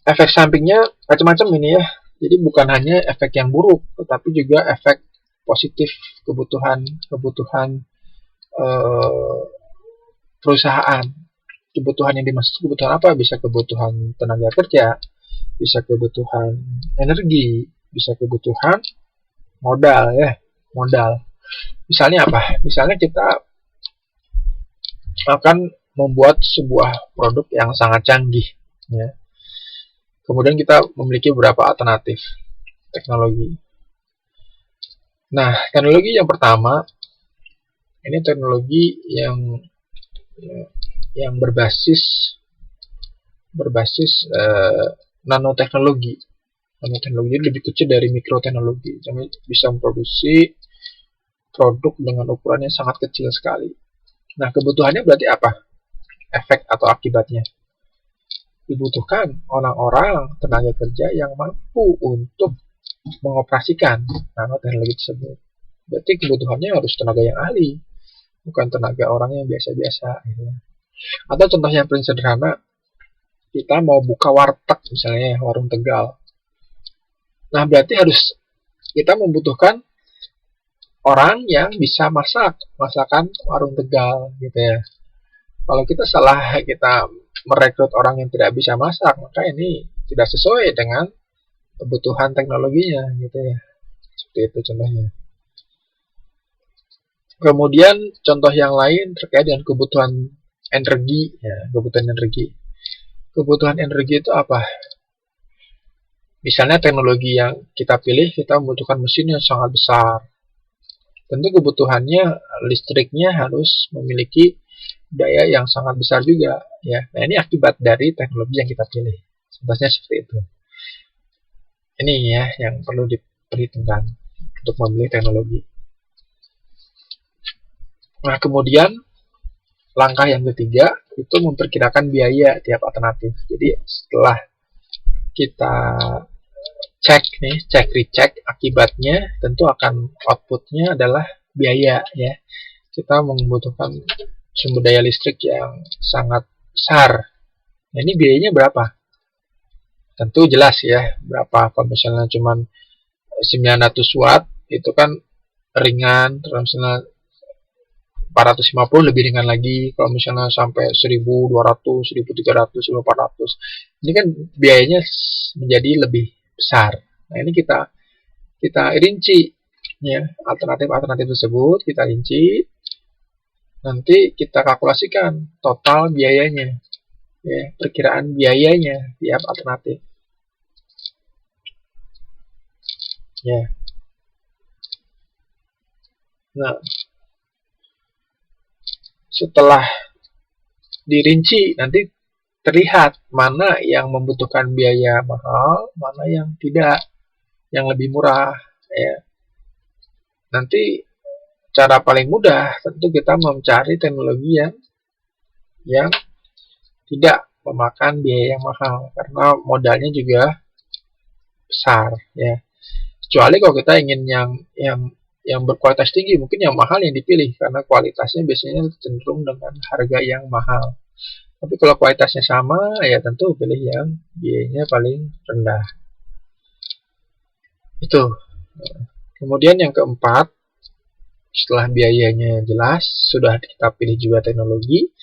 Efek sampingnya macam-macam ini ya. Jadi bukan hanya efek yang buruk, tetapi juga efek positif, kebutuhan perusahaan. Kebutuhan yang dimaksud kebutuhan apa? Bisa kebutuhan tenaga kerja, bisa kebutuhan energi, bisa kebutuhan modal ya, modal. Misalnya apa? Misalnya kita akan membuat sebuah produk yang sangat canggih, ya. Kemudian kita memiliki beberapa alternatif teknologi. Nah, teknologi yang pertama ini teknologi yang berbasis nanoteknologi. Nanoteknologi lebih kecil dari mikroteknologi, jadi bisa memproduksi produk dengan ukuran yang sangat kecil sekali. Nah, kebutuhannya berarti apa? Efek atau akibatnya? Dibutuhkan orang-orang tenaga kerja yang mampu untuk mengoperasikan nanoteknologi tersebut. Berarti kebutuhannya harus tenaga yang ahli, bukan tenaga orang yang biasa-biasa. Gitu. Atau contoh yang paling sederhana, kita mau buka warteg misalnya, warung Tegal. Nah, berarti harus kita membutuhkan orang yang bisa masakan warung Tegal, gitu ya. Kalau kita merekrut orang yang tidak bisa masak, maka ini tidak sesuai dengan kebutuhan teknologinya, gitu ya. Seperti itu contohnya. Kemudian contoh yang lain terkait dengan kebutuhan energi, ya, kebutuhan energi. Kebutuhan energi itu apa? Misalnya teknologi yang kita pilih, kita membutuhkan mesin yang sangat besar. Tentu kebutuhannya listriknya harus memiliki daya yang sangat besar juga, ya. Nah, ini akibat dari teknologi yang kita pilih. Sebabnya seperti itu. Ini ya yang perlu diperhitungkan untuk memilih teknologi. Nah, kemudian langkah yang ketiga itu memperkirakan biaya tiap alternatif. Jadi setelah kita cek recheck akibatnya, tentu akan outputnya adalah biaya, ya. Kita membutuhkan sumber daya listrik yang sangat besar. Nah, ini biayanya berapa? Tentu jelas ya berapa. Kalau misalnya cuma 900 watt itu kan ringan, terus misalnya 450 lebih ringan lagi. Kalau misalnya sampai 1200, 1300, 1400, ini kan biayanya menjadi lebih besar. Nah, ini kita rinci, ya, alternatif tersebut kita rinci, nanti kita kalkulasikan total biayanya, ya, perkiraan biayanya tiap alternatif, ya. Nah, setelah dirinci nanti terlihat mana yang membutuhkan biaya mahal, mana yang tidak, yang lebih murah, ya. Nanti cara paling mudah tentu kita mencari teknologi yang tidak memakan biaya yang mahal karena modalnya juga besar, ya. Kecuali kalau kita ingin yang berkualitas tinggi, mungkin yang mahal yang dipilih karena kualitasnya biasanya cenderung dengan harga yang mahal. Tapi kalau kualitasnya sama, ya tentu pilih yang biayanya paling rendah. Itu. Kemudian yang keempat, setelah biayanya jelas, sudah kita pilih juga teknologi,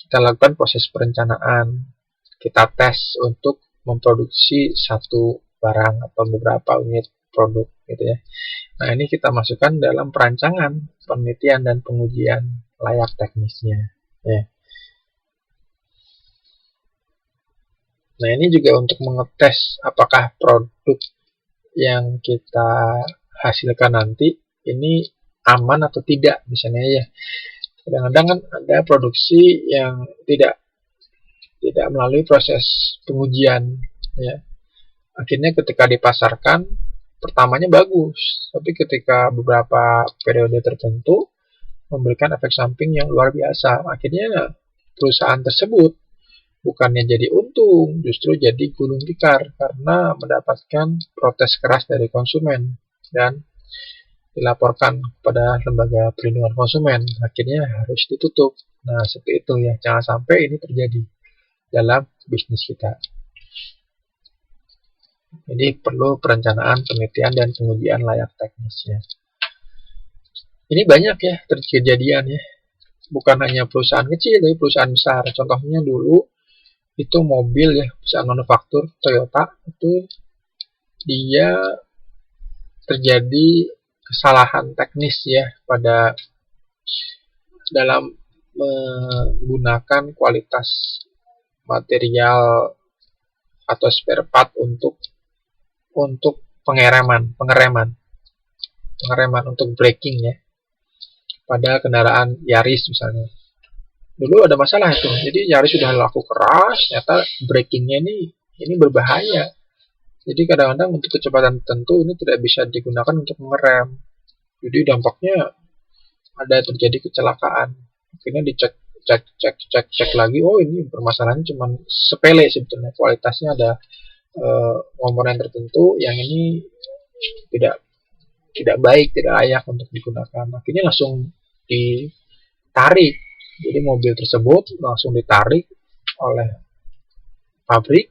kita lakukan proses perencanaan. Kita tes untuk memproduksi satu barang atau beberapa unit produk, gitu ya. Nah, ini kita masukkan dalam perancangan, penelitian dan pengujian layak teknisnya, ya. Nah, ini juga untuk mengetes apakah produk yang kita hasilkan nanti ini aman atau tidak, misalnya, ya. Kadang-kadang kan ada produksi yang tidak melalui proses pengujian, ya. Akhirnya ketika dipasarkan pertamanya bagus, tapi ketika beberapa periode tertentu memberikan efek samping yang luar biasa. Akhirnya perusahaan tersebut bukannya jadi untung, justru jadi gulung tikar karena mendapatkan protes keras dari konsumen dan dilaporkan kepada lembaga perlindungan konsumen. Akhirnya harus ditutup. Nah, seperti itu ya. Jangan sampai ini terjadi dalam bisnis kita. Jadi perlu perencanaan, penelitian, dan pengujian layak teknisnya. Ini banyak ya kejadian ya. Bukan hanya perusahaan kecil, tapi perusahaan besar. Contohnya dulu itu mobil ya, perusahaan manufaktur Toyota itu dia terjadi kesalahan teknis ya pada dalam menggunakan kualitas material atau spare part untuk pengereman untuk braking ya, pada kendaraan Yaris misalnya. Dulu ada masalah itu, jadi Yaris sudah laku keras, ternyata brakingnya ini berbahaya. Jadi kadang-kadang untuk kecepatan tertentu ini tidak bisa digunakan untuk mengerem. Jadi dampaknya ada terjadi kecelakaan. Akhirnya cek lagi, oh ini permasalahannya cuma sepele sebetulnya, kualitasnya ada komponen tertentu yang ini tidak baik, tidak layak untuk digunakan. Akhirnya langsung ditarik. Jadi mobil tersebut langsung ditarik oleh pabrik,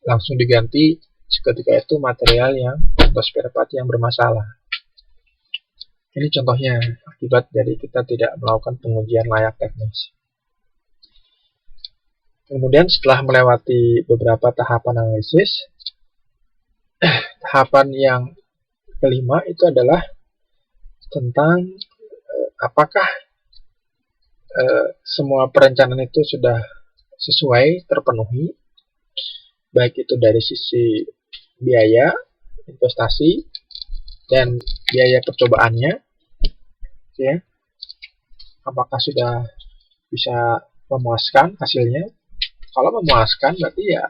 langsung diganti seketika itu material yang atau spare part yang bermasalah. Ini contohnya akibat dari kita tidak melakukan pengujian layak teknis. Kemudian setelah melewati beberapa tahapan analisis, tahapan yang kelima itu adalah tentang apakah semua perencanaan itu sudah sesuai, terpenuhi, baik itu dari sisi biaya, investasi, dan biaya percobaannya, ya. Apakah sudah bisa memuaskan hasilnya? Kalau memuaskan, berarti ya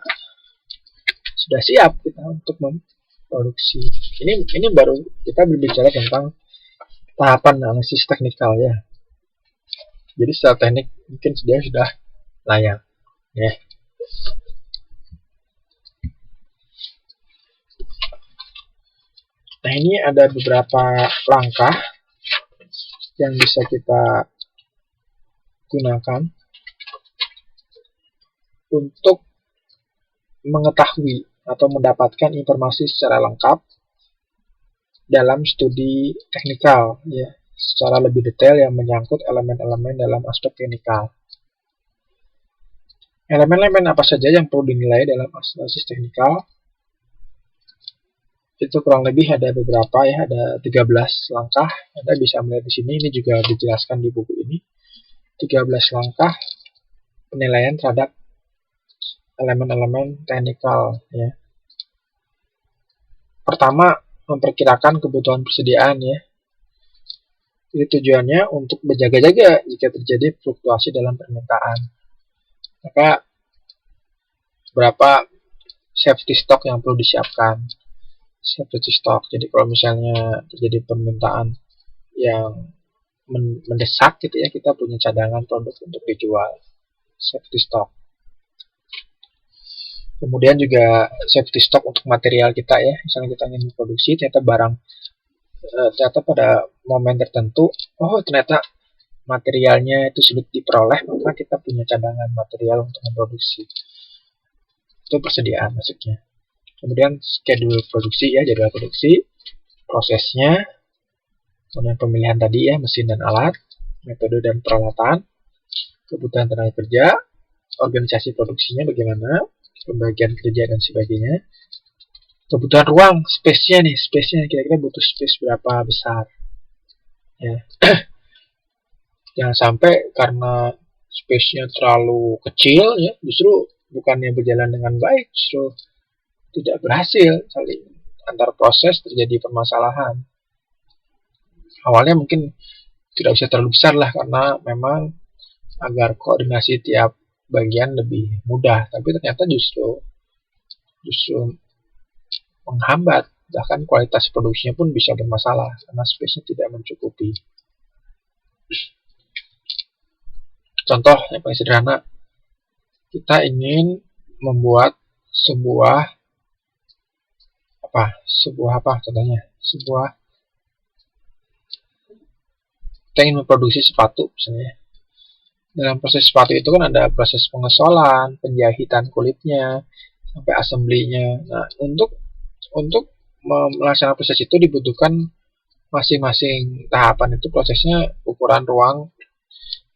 sudah siap kita untuk memproduksi. Ini baru kita berbicara tentang tahapan analisis teknikal ya. Jadi secara teknik mungkin dia sudah layak ya. Nah, ini ada beberapa langkah yang bisa kita gunakan untuk mengetahui atau mendapatkan informasi secara lengkap dalam studi teknikal ya, secara lebih detail yang menyangkut elemen-elemen dalam aspek teknikal. Elemen-elemen apa saja yang perlu dinilai dalam analisis teknikal? Itu kurang lebih ada beberapa ya, ada 13 langkah. Anda bisa melihat di sini, ini juga dijelaskan di buku ini. 13 langkah penilaian terhadap elemen-elemen teknikal ya. Pertama, memperkirakan kebutuhan persediaan ya. Ini tujuannya untuk berjaga-jaga jika terjadi fluktuasi dalam permintaan. Maka berapa safety stock yang perlu disiapkan? Safety stock. Jadi kalau misalnya terjadi permintaan yang mendesak gitu ya, kita punya cadangan produk untuk dijual. Safety stock. Kemudian juga safety stock untuk material kita ya. Misalnya kita ingin memproduksi, ternyata pada momen tertentu, ternyata materialnya itu sulit diperoleh, maka kita punya cadangan material untuk memproduksi. Itu persediaan maksudnya. Kemudian schedule produksi ya, jadwal produksi, prosesnya, kemudian pemilihan tadi ya, mesin dan alat, metode dan peralatan, kebutuhan tenaga kerja, organisasi produksinya bagaimana, pembagian kerja dan sebagainya, kebutuhan ruang, space-nya kira-kira butuh space berapa besar ya. Jangan sampai karena space-nya terlalu kecil ya, justru bukannya berjalan dengan baik, justru tidak berhasil, saling antar proses terjadi permasalahan. Awalnya mungkin tidak bisa terlalu besar lah, karena memang agar koordinasi tiap bagian lebih mudah, tapi ternyata justru menghambat, bahkan kualitas produksinya pun bisa bermasalah karena space-nya tidak mencukupi. Contoh yang paling sederhana, kita ingin membuat sebuah kita ingin memproduksi sepatu misalnya. Dalam proses sepatu itu kan ada proses pengesolan, penjahitan kulitnya, sampai assembly-nya. Nah, untuk melaksanakan proses itu dibutuhkan masing-masing tahapan itu prosesnya ukuran ruang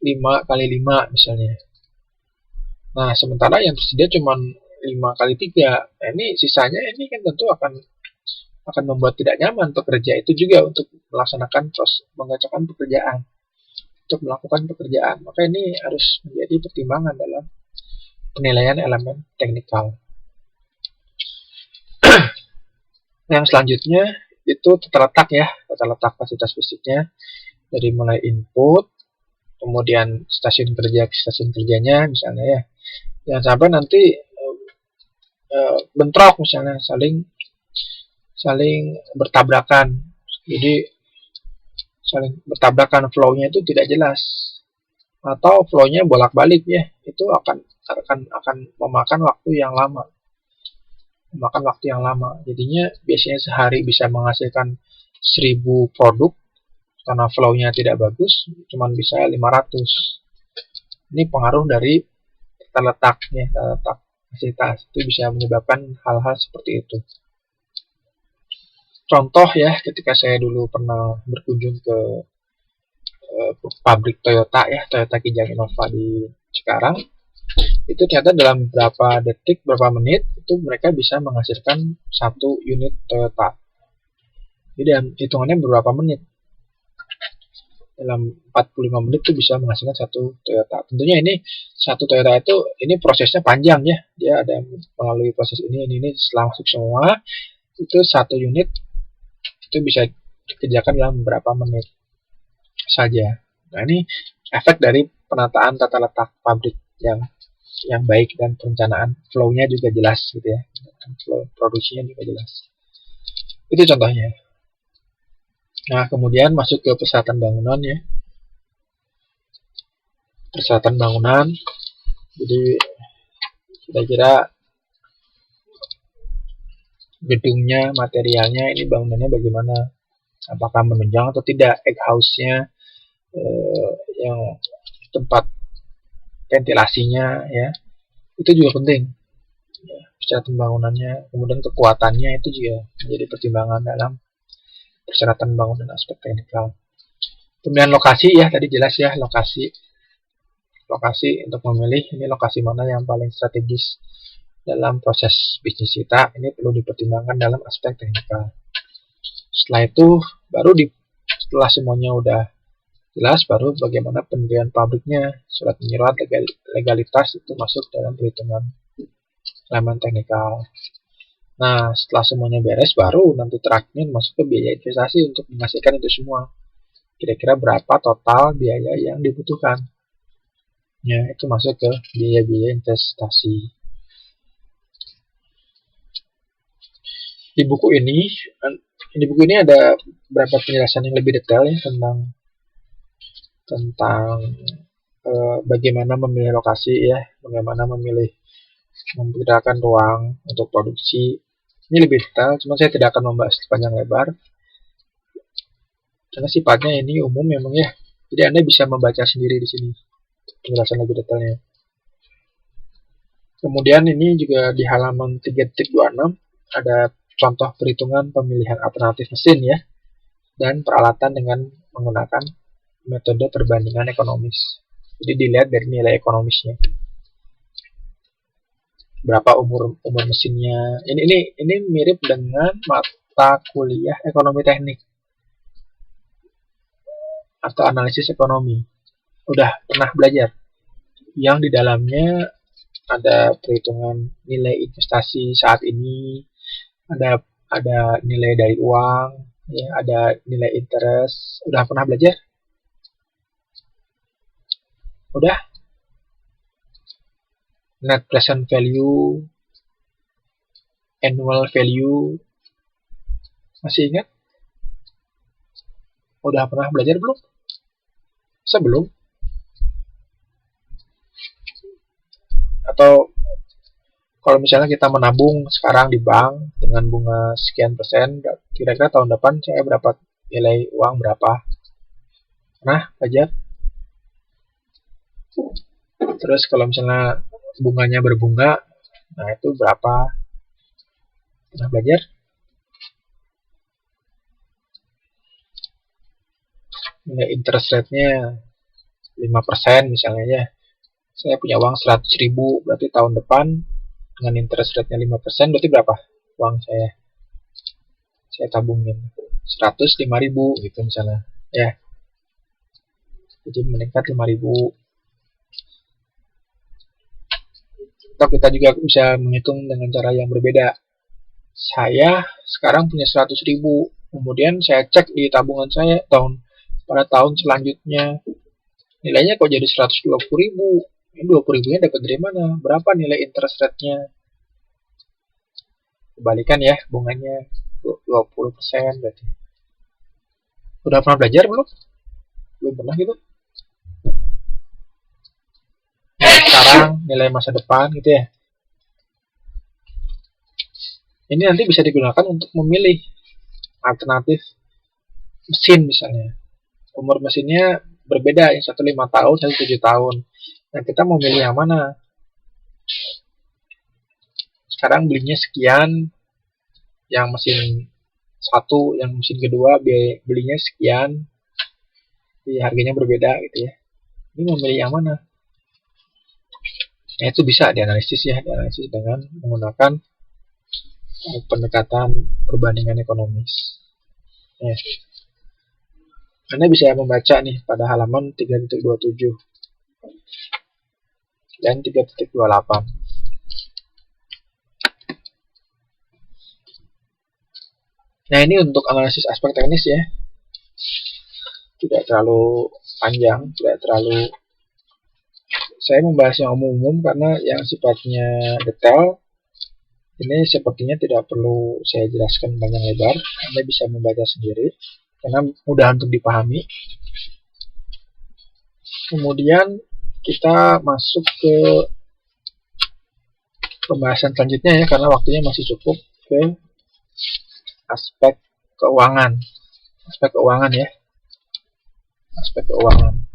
5x5 misalnya. Nah, sementara yang tersedia cuma 5x3. Nah, ini sisanya ini kan tentu akan membuat tidak nyaman pekerja itu juga untuk melaksanakan proses mengerjakan pekerjaan. untuk melakukan pekerjaan. Maka ini harus menjadi pertimbangan dalam penilaian elemen teknikal. Yang selanjutnya itu tata letak ya, tata letak fasilitas fisiknya, dari mulai input, kemudian stasiun kerja ke stasiun kerjanya misalnya ya. Jangan sampai nanti bentrok misalnya, saling bertabrakan. Jadi saling bertabrakan, flow-nya itu tidak jelas, atau flow-nya bolak-balik ya, itu akan memakan waktu yang lama. Jadinya biasanya sehari bisa menghasilkan 1000 produk, karena flow-nya tidak bagus, cuma bisa 500. Ini pengaruh dari tata letaknya, tata letak fasilitas itu bisa menyebabkan hal-hal seperti itu. Contoh ya, ketika saya dulu pernah berkunjung ke pabrik Toyota ya, Toyota Kijang Innova di Cikarang, itu ternyata dalam beberapa detik, beberapa menit itu mereka bisa menghasilkan 1 unit Toyota. Jadi dalam hitungannya beberapa menit, dalam 45 menit itu bisa menghasilkan 1 Toyota. Tentunya ini 1 Toyota itu ini prosesnya panjang ya, dia ada melalui proses ini setelah masuk semua itu 1 unit itu bisa dikerjakan dalam beberapa menit saja. Nah, ini efek dari penataan tata letak pabrik yang baik dan perencanaan flow-nya juga jelas gitu ya. Flow produksinya juga jelas. Itu contohnya. Nah, kemudian masuk ke persyaratan bangunan ya. Persyaratan bangunan. Jadi kira-kira gedungnya, materialnya, ini bangunannya bagaimana, apakah menunjang atau tidak, egg house-nya, yang tempat ventilasinya ya, itu juga penting ya, persyaratan bangunannya. Kemudian kekuatannya itu juga menjadi pertimbangan dalam persyaratan bangunan aspek teknikal. Pemilihan lokasi ya, tadi jelas ya, lokasi untuk memilih ini lokasi mana yang paling strategis dalam proses bisnis kita, ini perlu dipertimbangkan dalam aspek teknikal. Setelah itu setelah semuanya udah jelas, baru bagaimana pendirian pabriknya, surat menyurat, legalitas itu masuk dalam perhitungan elemen teknikal. Nah, setelah semuanya beres, baru nanti terakhirnya masuk ke biaya investasi untuk menghasilkan itu semua. Kira-kira berapa total biaya yang dibutuhkan. Ya, itu masuk ke biaya-biaya investasi. Di buku ini ada beberapa penjelasan yang lebih detail ya tentang bagaimana memilih lokasi ya, bagaimana memperkirakan ruang untuk produksi. Ini lebih detail, cuma saya tidak akan membahas panjang lebar karena sifatnya ini umum memang ya. Jadi Anda bisa membaca sendiri di sini penjelasan lebih detailnya. Kemudian ini juga di halaman 3.26 ada contoh perhitungan pemilihan alternatif mesin ya, dan peralatan dengan menggunakan metode perbandingan ekonomis. Jadi dilihat dari nilai ekonomisnya. Berapa umur mesinnya. Ini mirip dengan mata kuliah ekonomi teknik atau analisis ekonomi. Udah pernah belajar. Yang di dalamnya ada perhitungan nilai investasi saat ini, ada nilai dari uang, ya, ada nilai interest. Udah pernah belajar? Udah? Net present value, annual value, masih ingat? Udah pernah belajar belum? Sebelum? Atau kalau misalnya kita menabung sekarang di bank dengan bunga sekian persen, kira-kira tahun depan saya dapat nilai uang berapa? Nah, belajar. Terus kalau misalnya bunganya berbunga, nah itu berapa? Pernah belajar? Nilai interest rate-nya 5% misalnya ya. Saya punya uang 100.000, berarti tahun depan dengan interest rate-nya 5%, berarti berapa uang saya tabungin? 105.000 gitu misalnya ya. jadi meningkat 5.000. Atau kita juga bisa menghitung dengan cara yang berbeda. Saya sekarang punya 100.000, kemudian saya cek di tabungan saya pada tahun selanjutnya, nilainya kok jadi 120.000. Ini 20.000-nya dapat dari mana? Berapa nilai interest rate-nya? Kebalikan ya, bunganya 20% berarti. Udah pernah belajar belum? Belum pernah gitu? Sekarang nilai masa depan gitu ya. Ini nanti bisa digunakan untuk memilih alternatif mesin misalnya. Umur mesinnya berbeda, yang satu 5 tahun, satu 7 tahun. Nah, kita mau milih yang mana? Sekarang belinya sekian, yang mesin satu, yang mesin kedua belinya sekian, jadi harganya berbeda gitu ya. Ini mau milih yang mana? Nah, itu bisa dianalisis dengan menggunakan pendekatan perbandingan ekonomis. Ya. Anda bisa membaca nih pada halaman 3.27 dan 3.28. Nah, ini untuk analisis aspek teknis ya. Tidak terlalu panjang, tidak terlalu. Saya membahas yang umum-umum karena yang sifatnya detail ini sepertinya tidak perlu saya jelaskan panjang lebar. Anda bisa membaca sendiri karena mudah untuk dipahami. Kemudian kita masuk ke pembahasan selanjutnya ya, karena waktunya masih cukup, ke aspek keuangan. Aspek keuangan ya. Aspek keuangan.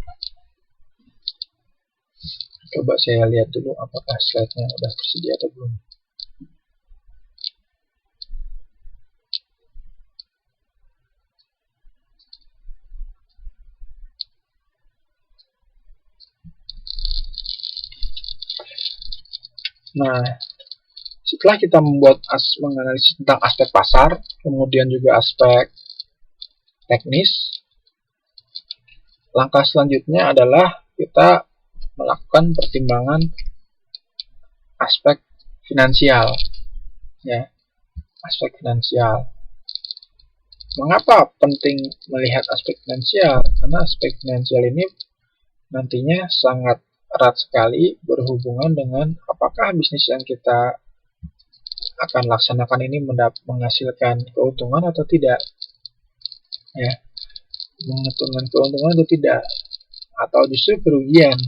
Coba saya lihat dulu apakah slide-nya sudah tersedia atau belum. Nah, setelah kita menganalisis tentang aspek pasar, kemudian juga aspek teknis, langkah selanjutnya adalah kita melakukan pertimbangan aspek finansial, ya, aspek finansial. Mengapa penting melihat aspek finansial? Karena aspek finansial ini nantinya sangat erat sekali berhubungan dengan apakah bisnis yang kita akan laksanakan ini menghasilkan keuntungan atau tidak, ya, menguntungkan keuntungan atau tidak, atau justru kerugian.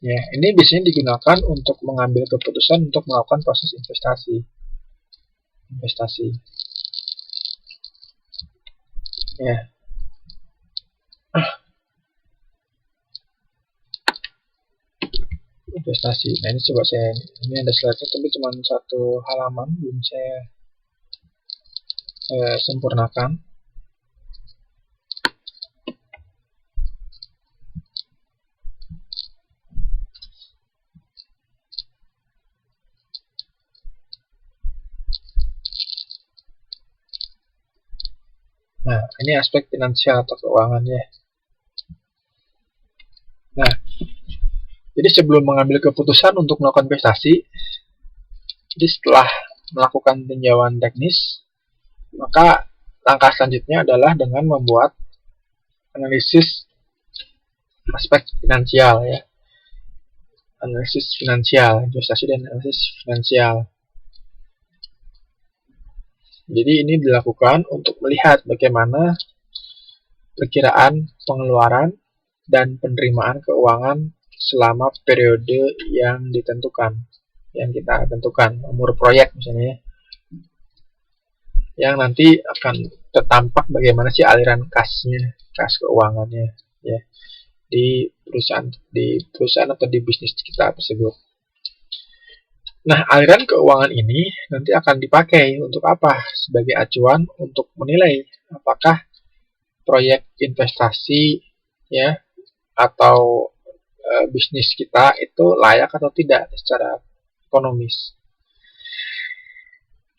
Ya, ini biasanya digunakan untuk mengambil keputusan untuk melakukan proses investasi. Ya. Investasi. Nah, ini coba ini ada slide tapi cuma satu halaman, belum saya sempurnakan. Nah, ini aspek finansial atau keuangan ya. Nah, jadi sebelum mengambil keputusan untuk melakukan investasi, jadi setelah melakukan tinjauan teknis, maka langkah selanjutnya adalah dengan membuat analisis aspek finansial ya. Analisis finansial, investasi dan analisis finansial. Jadi ini dilakukan untuk melihat bagaimana perkiraan pengeluaran dan penerimaan keuangan selama periode yang ditentukan, yang kita tentukan, umur proyek misalnya, yang nanti akan tertampak bagaimana sih aliran kasnya, kas keuangannya, ya, di perusahaan atau di bisnis kita tersebut. Nah, aliran keuangan ini nanti akan dipakai untuk apa? Sebagai acuan untuk menilai apakah proyek investasi ya atau bisnis kita itu layak atau tidak secara ekonomis.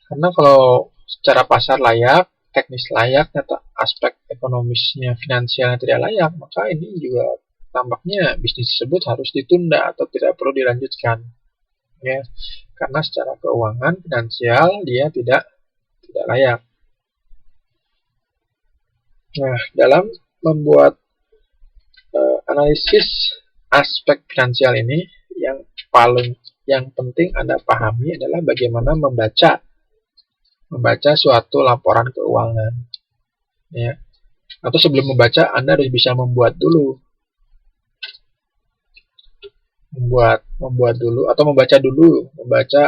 Karena kalau secara pasar layak, teknis layak atau aspek ekonomisnya finansialnya tidak layak, maka ini juga tampaknya bisnis tersebut harus ditunda atau tidak perlu dilanjutkan, ya, karena secara keuangan finansial dia tidak layak. Nah, dalam membuat analisis aspek finansial ini, yang penting Anda pahami adalah bagaimana membaca suatu laporan keuangan, ya. Atau sebelum membaca, Anda harus bisa membuat dulu atau membaca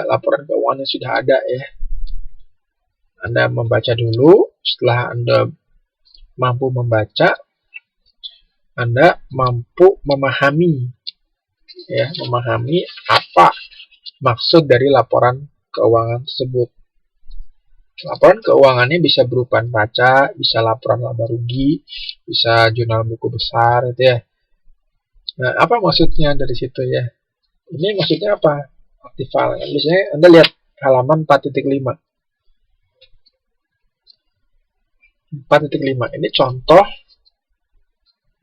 laporan keuangan yang sudah ada, ya. Anda membaca dulu. Setelah Anda mampu membaca, Anda mampu memahami apa maksud dari laporan keuangan tersebut. Laporan keuangannya bisa berupa neraca, bisa laporan laba rugi, bisa jurnal buku besar, gitu ya. Nah, apa maksudnya dari situ, ya? Ini maksudnya apa? Aktifal. Biasanya Anda lihat halaman 4.5. 4.5 ini contoh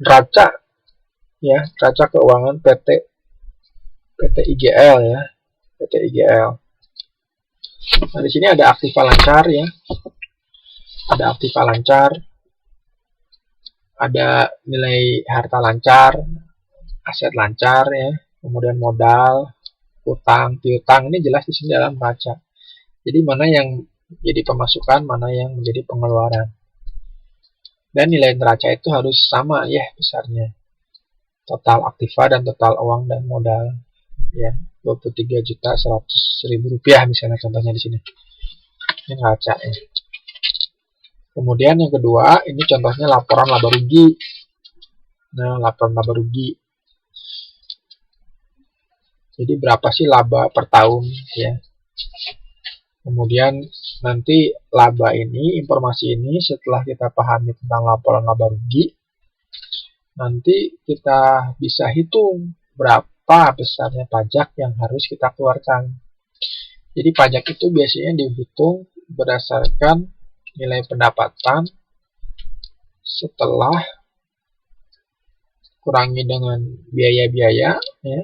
neraca, ya, neraca keuangan PT IGL, ya, PT IGL. Nah, di sini ada aktiva lancar, ya, ada nilai harta lancar, aset lancar, ya, kemudian modal, utang, piutang, ini jelas di sini dalam neraca. Jadi mana yang menjadi pemasukan, mana yang menjadi pengeluaran. Dan nilai neraca itu harus sama, ya, besarnya. Total aktiva dan total uang dan modal, ya, 23.100.000 rupiah misalnya, contohnya di sini. Ini neraca, ya. Kemudian yang kedua, ini contohnya laporan laba rugi. Nah, laporan laba rugi. Jadi berapa sih laba per tahun, ya. Kemudian nanti laba ini, informasi ini setelah kita pahami tentang laporan laba rugi, nanti kita bisa hitung berapa besarnya pajak yang harus kita keluarkan. Jadi pajak itu biasanya dihitung berdasarkan nilai pendapatan setelah kurangi dengan biaya-biaya, ya.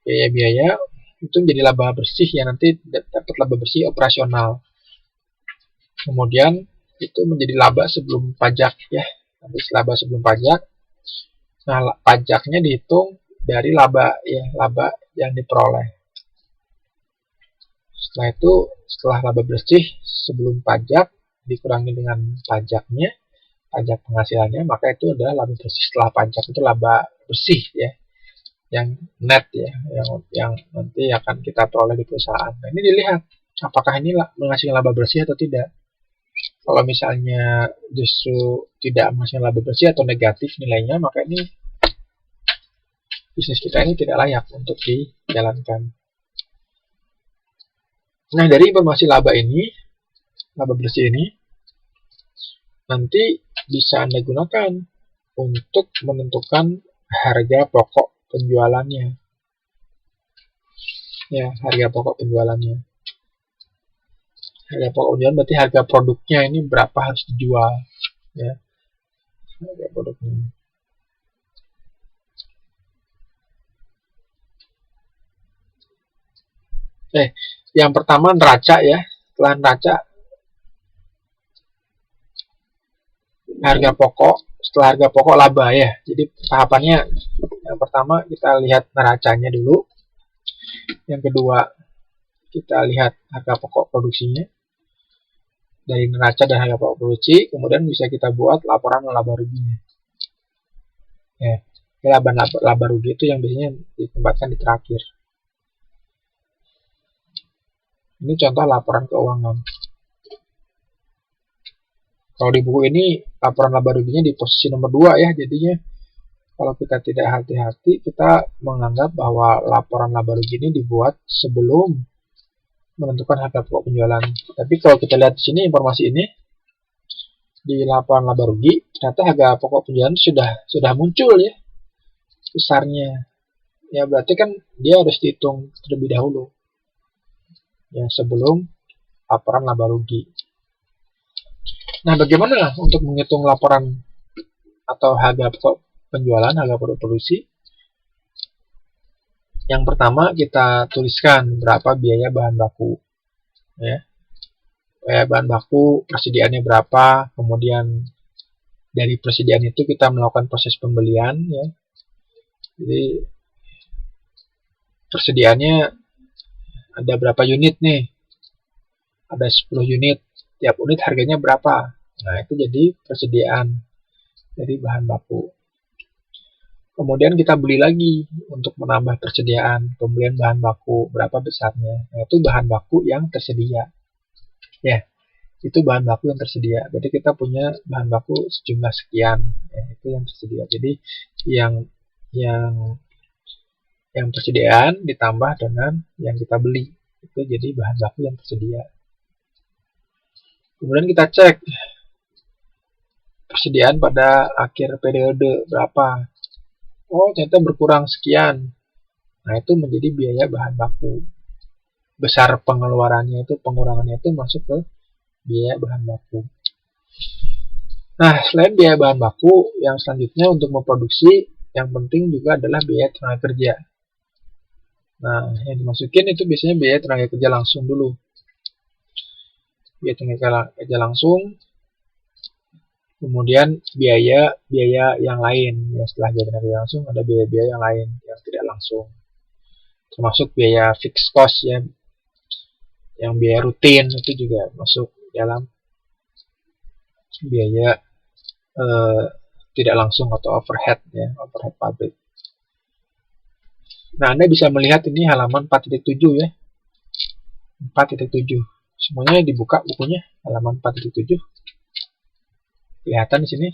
Biaya-biaya itu menjadi laba bersih, ya, nanti dapat laba bersih operasional. Kemudian itu menjadi laba sebelum pajak, ya, nanti laba sebelum pajak. Nah, pajaknya dihitung dari laba, ya, laba yang diperoleh. Setelah itu, setelah laba bersih sebelum pajak dikurangi dengan pajaknya, pajak penghasilannya, maka itu adalah laba bersih setelah pajak, itu laba bersih, ya, yang net, ya, yang nanti akan kita peroleh di perusahaan. Nah, ini dilihat apakah ini menghasilkan laba bersih atau tidak. Kalau misalnya justru tidak menghasilkan laba bersih atau negatif nilainya, maka ini bisnis kita ini tidak layak untuk dijalankan. Nah, dari informasi laba bersih ini, nanti bisa Anda gunakan untuk menentukan harga pokok penjualannya. Ya, harga pokok penjualannya. Harga pokok penjualan berarti harga produknya ini berapa harus dijual, ya. Harga produknya. Yang pertama neraca, ya. Setelah neraca, harga pokok, setelah harga pokok laba, ya. Jadi tahapannya yang pertama kita lihat neracanya dulu. Yang kedua kita lihat harga pokok produksinya. Dari neraca dan harga pokok produksi, kemudian bisa kita buat laporan laba ruginya. Ya, laba rugi itu yang biasanya ditempatkan di terakhir. Ini contoh laporan keuangan. Kalau di buku ini laporan laba ruginya di posisi nomor 2, ya. Jadinya kalau kita tidak hati-hati, kita menganggap bahwa laporan laba rugi ini dibuat sebelum menentukan harga pokok penjualan. Tapi kalau kita lihat di sini informasi ini di laporan laba rugi, ternyata harga pokok penjualan sudah muncul, ya, besarnya. Ya, berarti kan dia harus dihitung terlebih dahulu, ya, sebelum laporan laba rugi. Nah, bagaimana untuk menghitung laporan atau harga pokok penjualan, harga produk produksi? Yang pertama kita tuliskan berapa biaya bahan baku, ya. Biaya bahan baku, persediaannya berapa, kemudian dari persediaan itu kita melakukan proses pembelian, ya. Jadi persediaannya ada berapa unit nih? Ada 10 unit. Tiap unit harganya berapa? Nah, itu jadi persediaan dari bahan baku. Kemudian kita beli lagi untuk menambah persediaan. Pembelian bahan baku berapa besarnya? Nah, itu bahan baku yang tersedia. Ya, itu bahan baku yang tersedia. Berarti kita punya bahan baku sejumlah sekian. Ya, itu yang tersedia. Jadi yang persediaan ditambah dengan yang kita beli. Itu jadi bahan baku yang tersedia. Kemudian kita cek persediaan pada akhir periode berapa. Oh, ternyata berkurang sekian. Nah, itu menjadi biaya bahan baku. Besar pengeluarannya itu, pengurangannya itu masuk ke biaya bahan baku. Nah, selain biaya bahan baku, yang selanjutnya untuk memproduksi, yang penting juga adalah biaya tenaga kerja. Nah, yang dimasukin itu biasanya biaya tenaga kerja langsung dulu. Biaya tenaga kerja langsung, kemudian biaya yang lain. Ya, setelah biaya tenaga kerja langsung, ada biaya-biaya yang lain yang tidak langsung. Termasuk biaya fixed cost, ya, yang biaya rutin itu juga masuk dalam biaya tidak langsung atau overhead, ya, overhead pabrik. Nah, Anda bisa melihat ini halaman 4.7, ya. 4.7. Semuanya dibuka bukunya, halaman 4.7. Kelihatan di sini.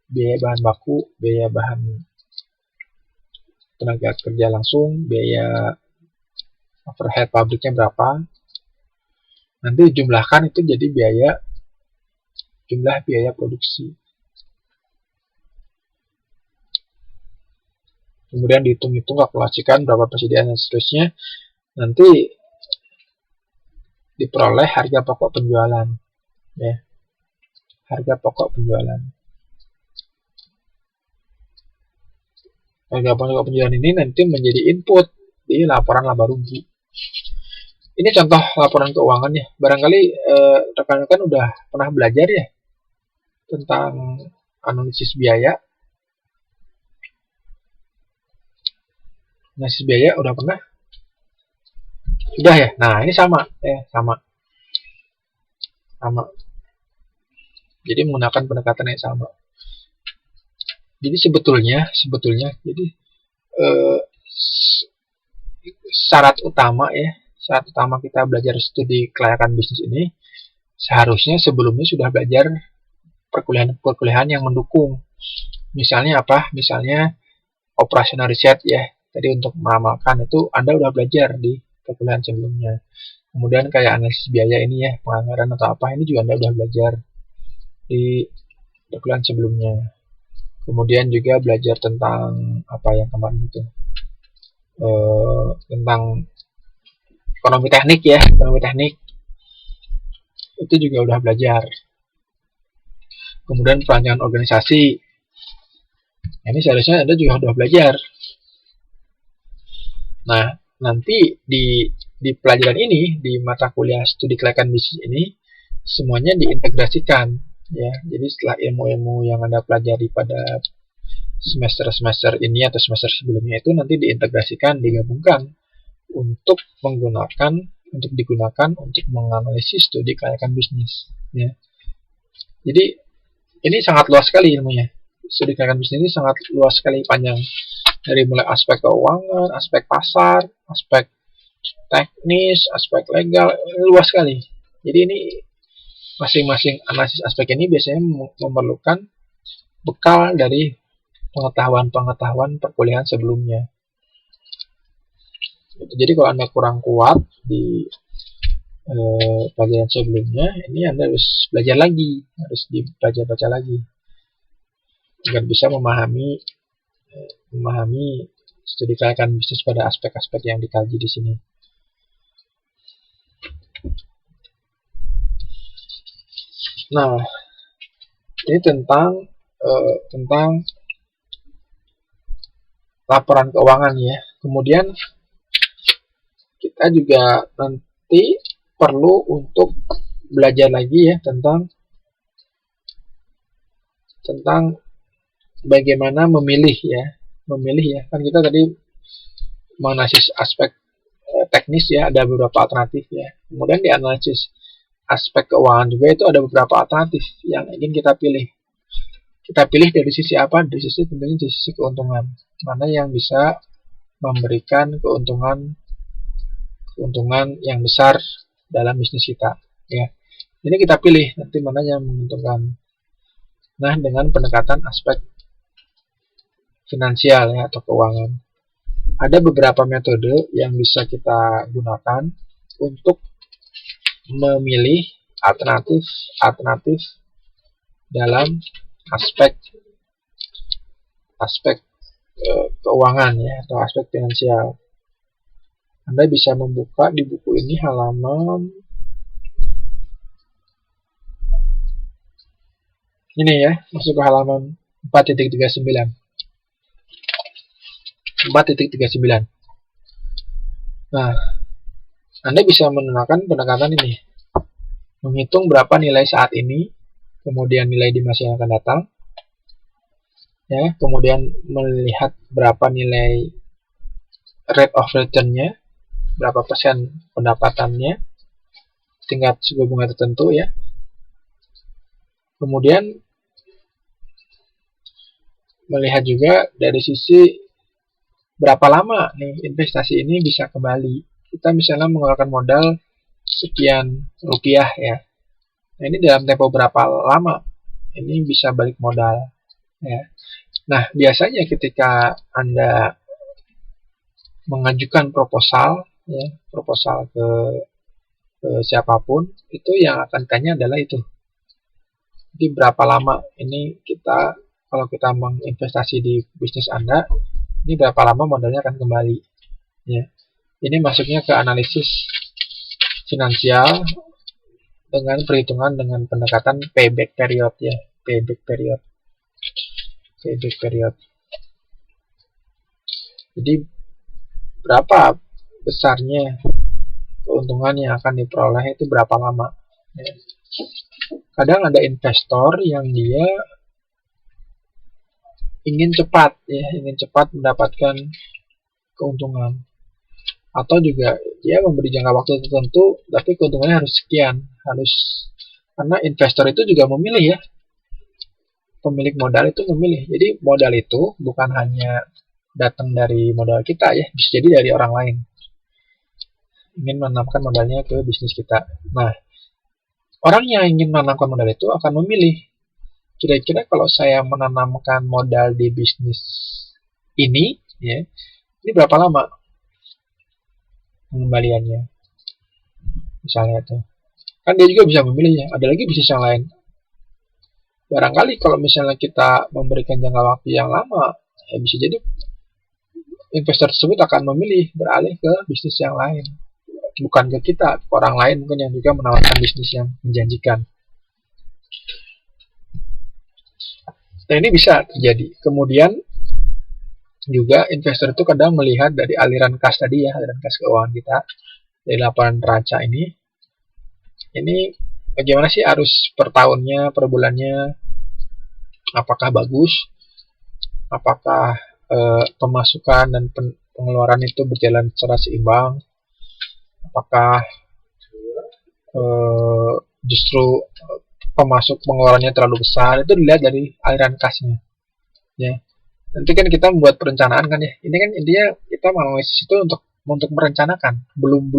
Biaya bahan baku, biaya bahan tenaga kerja langsung, biaya overhead pabriknya berapa. Nanti dijumlahkan itu jadi jumlah biaya produksi. Kemudian dihitung-hitung, kalkulasikan berapa persediaan dan seterusnya. Nanti diperoleh harga pokok penjualan, ya. Harga pokok penjualan. Harga pokok penjualan ini nanti menjadi input di laporan laba rugi. Ini contoh laporan keuangan, ya. Barangkali rekan-rekan udah pernah belajar, ya, tentang analisis biaya. Analisis biaya udah pernah? Sudah, ya. Nah, ini sama, sama. Jadi menggunakan pendekatan yang sama. Jadi sebetulnya, jadi syarat utama kita belajar studi kelayakan bisnis ini, seharusnya sebelumnya sudah belajar perkuliahan yang mendukung. Misalnya apa? Misalnya operasional riset, ya. Tadi untuk meramalkan itu Anda udah belajar di perkuliahan sebelumnya. Kemudian kayak analisis biaya ini, ya, penganggaran atau apa, ini juga Anda udah belajar di perkuliahan sebelumnya. Kemudian juga belajar tentang apa yang kemarin itu, tentang ekonomi teknik, ya, ekonomi teknik itu juga udah belajar. Kemudian perancangan organisasi, ini seharusnya Anda juga udah belajar. Nah, nanti di pelajaran ini, di mata kuliah studi kelayakan bisnis ini, semuanya diintegrasikan, ya. Jadi setelah ilmu-ilmu yang Anda pelajari pada semester ini atau semester sebelumnya itu nanti diintegrasikan, digabungkan untuk digunakan untuk menganalisis studi kelayakan bisnis, ya. Jadi ini sangat luas sekali ilmunya. Studi kelayakan bisnis ini sangat luas sekali, panjang, dari mulai aspek keuangan, aspek pasar, aspek teknis, aspek legal, luas sekali. Jadi ini masing-masing analisis aspek ini biasanya memerlukan bekal dari pengetahuan perkuliahan sebelumnya. Jadi kalau Anda kurang kuat di pelajaran sebelumnya, ini Anda harus belajar lagi, harus dibaca-baca lagi agar bisa memahami studi kelayakan bisnis pada aspek-aspek yang dikaji di sini. Nah, ini tentang laporan keuangan ya. Kemudian kita juga nanti perlu untuk belajar lagi ya tentang bagaimana memilih ya. Kan kita tadi menganalisis aspek teknis ya, ada beberapa alternatif ya. Kemudian dianalisis aspek keuangan juga, itu ada beberapa alternatif yang ingin kita pilih. Kita pilih dari sisi apa? Dari sisi tentunya dari sisi keuntungan. Mana yang bisa memberikan keuntungan yang besar dalam bisnis kita ya. Ini kita pilih nanti mana yang menguntungkan. Nah, dengan pendekatan aspek finansial ya atau keuangan. Ada beberapa metode yang bisa kita gunakan untuk memilih alternatif dalam aspek keuangan ya atau aspek finansial. Anda bisa membuka di buku ini halaman ini ya, masuk ke halaman 4.39. 4.39. Nah, Anda bisa menggunakan pendekatan ini. Menghitung berapa nilai saat ini, kemudian nilai di masa yang akan datang. Ya, kemudian melihat berapa nilai rate of return-nya, berapa persen pendapatannya, tingkat suku bunga tertentu ya. Kemudian melihat juga dari sisi berapa lama nih investasi ini bisa kembali. Kita misalnya mengeluarkan modal sekian rupiah ya. Nah, ini dalam tempo berapa lama ini bisa balik modal ya. Nah, biasanya ketika Anda mengajukan proposal ke siapapun, itu yang akan tanya adalah itu. Jadi berapa lama ini kalau kita menginvestasi di bisnis Anda, ini berapa lama modalnya akan kembali ya. Ini masuknya ke analisis finansial dengan perhitungan dengan pendekatan payback period ya, payback period. Jadi berapa besarnya keuntungan yang akan diperoleh, itu berapa lama ya. Kadang ada investor yang dia ingin cepat mendapatkan keuntungan, atau juga dia memberi jangka waktu tertentu tapi keuntungannya harus sekian, karena investor itu juga memilih ya, pemilik modal itu memilih. Jadi modal itu bukan hanya datang dari modal kita ya, bisa jadi dari orang lain ingin menanamkan modalnya ke bisnis kita. Nah, orang yang ingin menanamkan modal itu akan memilih, kira-kira kalau saya menanamkan modal di bisnis ini ya, ini berapa lama pengembaliannya misalnya tuh. Kan dia juga bisa memilihnya. Ada lagi bisnis yang lain, barangkali kalau misalnya kita memberikan jangka waktu yang lama ya, bisa jadi investor tersebut akan memilih beralih ke bisnis yang lain, bukan ke kita, ke orang lain mungkin yang juga menawarkan bisnis yang menjanjikan. Nah, ini bisa terjadi. Kemudian juga investor itu kadang melihat dari aliran kas tadi ya, aliran kas keuangan kita dari laporan neraca ini bagaimana sih arus per tahunnya, per bulannya, apakah bagus, apakah pemasukan dan pengeluaran itu berjalan secara seimbang, apakah justru pengeluarannya terlalu besar. Itu dilihat dari aliran kasnya ya. Nanti kan kita membuat perencanaan kan ya, ini kan intinya kita menganalisis itu untuk merencanakan, belum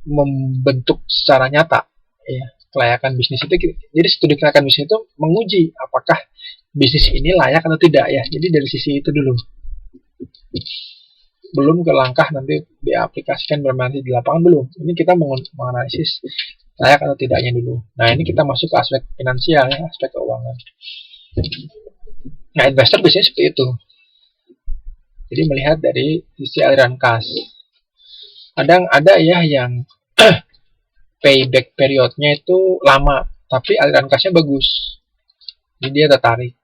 membentuk secara nyata ya kelayakan bisnis itu. Jadi studi kelayakan bisnis itu menguji apakah bisnis ini layak atau tidak ya. Jadi dari sisi itu dulu, belum ke langkah nanti diaplikasikan bermain di lapangan, belum. Ini kita menganalisis layak atau tidaknya dulu. Nah, ini kita masuk ke aspek finansial ya, aspek keuangan. Nah, investor biasanya seperti itu. Jadi melihat dari sisi aliran kas. Kadang ada ya yang payback periodnya itu lama, tapi aliran kasnya bagus. Jadi dia tertarik,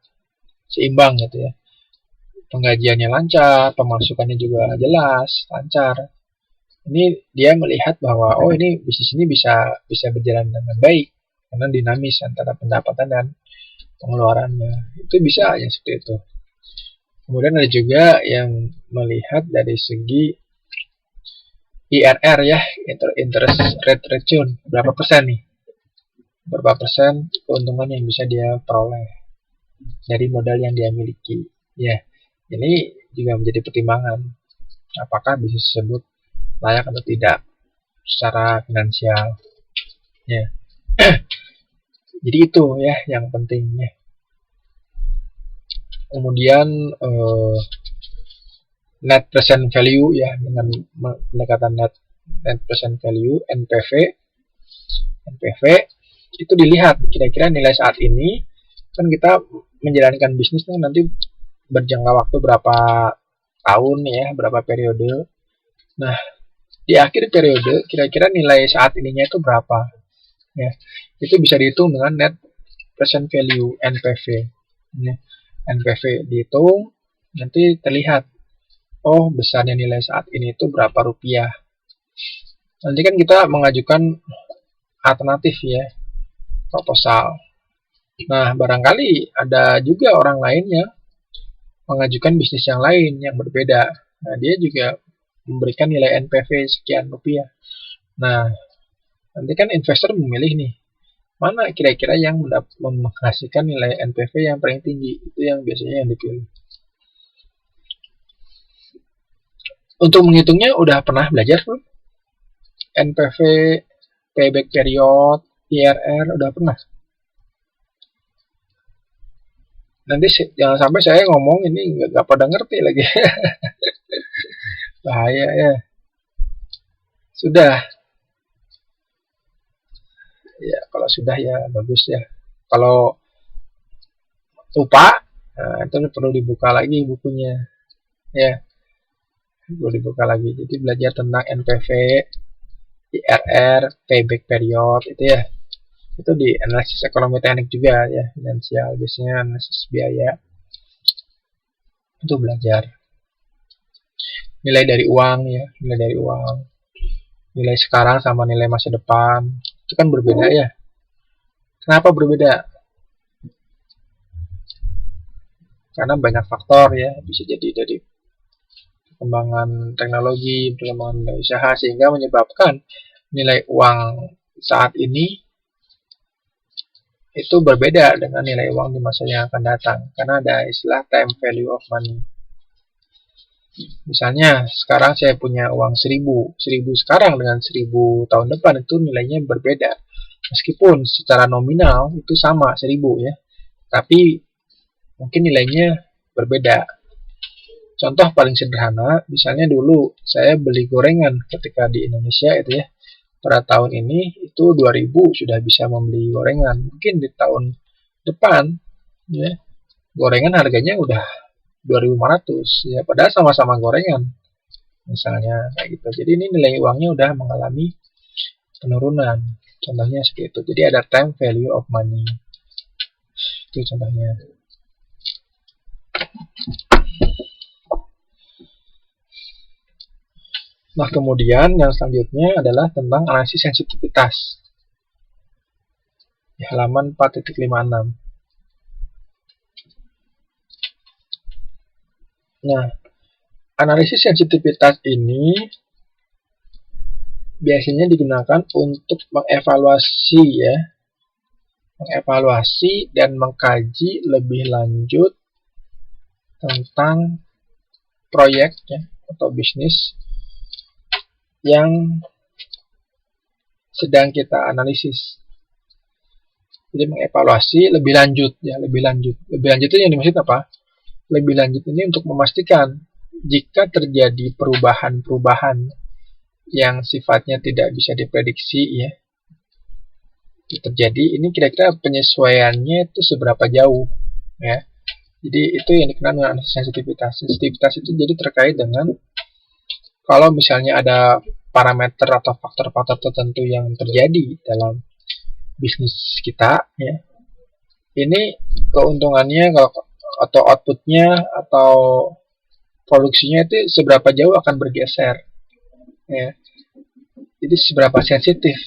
seimbang gitu ya. Penggajiannya lancar, pemasukannya juga jelas, lancar. Ini dia melihat bahwa oh ini bisnis ini bisa berjalan dengan baik karena dinamis antara pendapatan dan pengeluarannya. Itu bisa yang seperti itu. Kemudian ada juga yang melihat dari segi IRR ya, interest rate return, berapa persen nih, berapa persen keuntungan yang bisa dia peroleh dari modal yang dia miliki. Ya, ini juga menjadi pertimbangan apakah bisnis tersebut layak atau tidak secara finansial. Ya, jadi itu ya yang pentingnya. Kemudian net present value ya, dengan pendekatan net present value NPV itu dilihat kira-kira nilai saat ini, kan kita menjalankan bisnis kan nanti berjangka waktu berapa tahun ya, berapa periode. Nah, di akhir periode kira-kira nilai saat ininya itu berapa ya, itu bisa dihitung dengan net present value NPV ya. NPV dihitung, nanti terlihat oh besarnya nilai saat ini itu berapa rupiah. Nanti kan kita mengajukan alternatif ya, proposal. Nah, barangkali ada juga orang lain yang mengajukan bisnis yang lain yang berbeda. Nah, dia juga memberikan nilai NPV sekian rupiah. Nah, nanti kan investor memilih nih, mana kira-kira yang menghasilkan nilai NPV yang paling tinggi. Itu yang biasanya yang dipilih. Untuk menghitungnya udah pernah belajar belum? NPV, payback period, IRR, udah pernah? Nanti jangan sampai saya ngomong ini nggak pada ngerti lagi. Bahaya ya. Sudah. Ya, kalau sudah ya bagus ya. Kalau lupa, nah, itu perlu dibuka lagi bukunya. Ya, perlu dibuka lagi. Jadi belajar tentang NPV, IRR, payback period itu ya. Itu di analisis ekonomi teknik juga ya, finansial, biasanya analisis biaya. Itu belajar. Nilai dari uang ya, nilai dari uang. Nilai sekarang sama nilai masa depan itu kan berbeda ya. Kenapa berbeda? Karena banyak faktor ya, bisa jadi dari perkembangan teknologi, perkembangan usaha, sehingga menyebabkan nilai uang saat ini itu berbeda dengan nilai uang di masa yang akan datang, karena ada istilah time value of money. Misalnya sekarang saya punya uang 1000 sekarang dengan 1000 tahun depan itu nilainya berbeda, meskipun secara nominal itu sama 1000 ya, tapi mungkin nilainya berbeda. Contoh paling sederhana, misalnya dulu saya beli gorengan ketika di Indonesia itu ya, pada tahun ini itu 2000 sudah bisa membeli gorengan. Mungkin di tahun depan ya, gorengan harganya udah 2500 ya, padahal sama-sama gorengan misalnya kayak gitu. Jadi ini nilai uangnya udah mengalami penurunan. Contohnya seperti itu. Jadi ada time value of money. Itu contohnya. Nah, kemudian yang selanjutnya adalah tentang analisis sensitivitas. Di halaman 4.56. Nah, analisis sensitivitas ini biasanya digunakan untuk mengevaluasi ya, mengevaluasi dan mengkaji lebih lanjut tentang proyek ya, atau bisnis yang sedang kita analisis. Jadi mengevaluasi lebih lanjut ya, lebih lanjut itu yang dimaksud apa? Lebih lanjut ini untuk memastikan jika terjadi perubahan-perubahan yang sifatnya tidak bisa diprediksi ya, terjadi, ini kira-kira penyesuaiannya itu seberapa jauh ya. Jadi itu yang dikenal dengan sensitivitas. Sensitivitas itu jadi terkait dengan kalau misalnya ada parameter atau faktor-faktor tertentu yang terjadi dalam bisnis kita, ya. Ini keuntungannya atau outputnya atau produksinya itu seberapa jauh akan bergeser, ya. Jadi seberapa sensitif,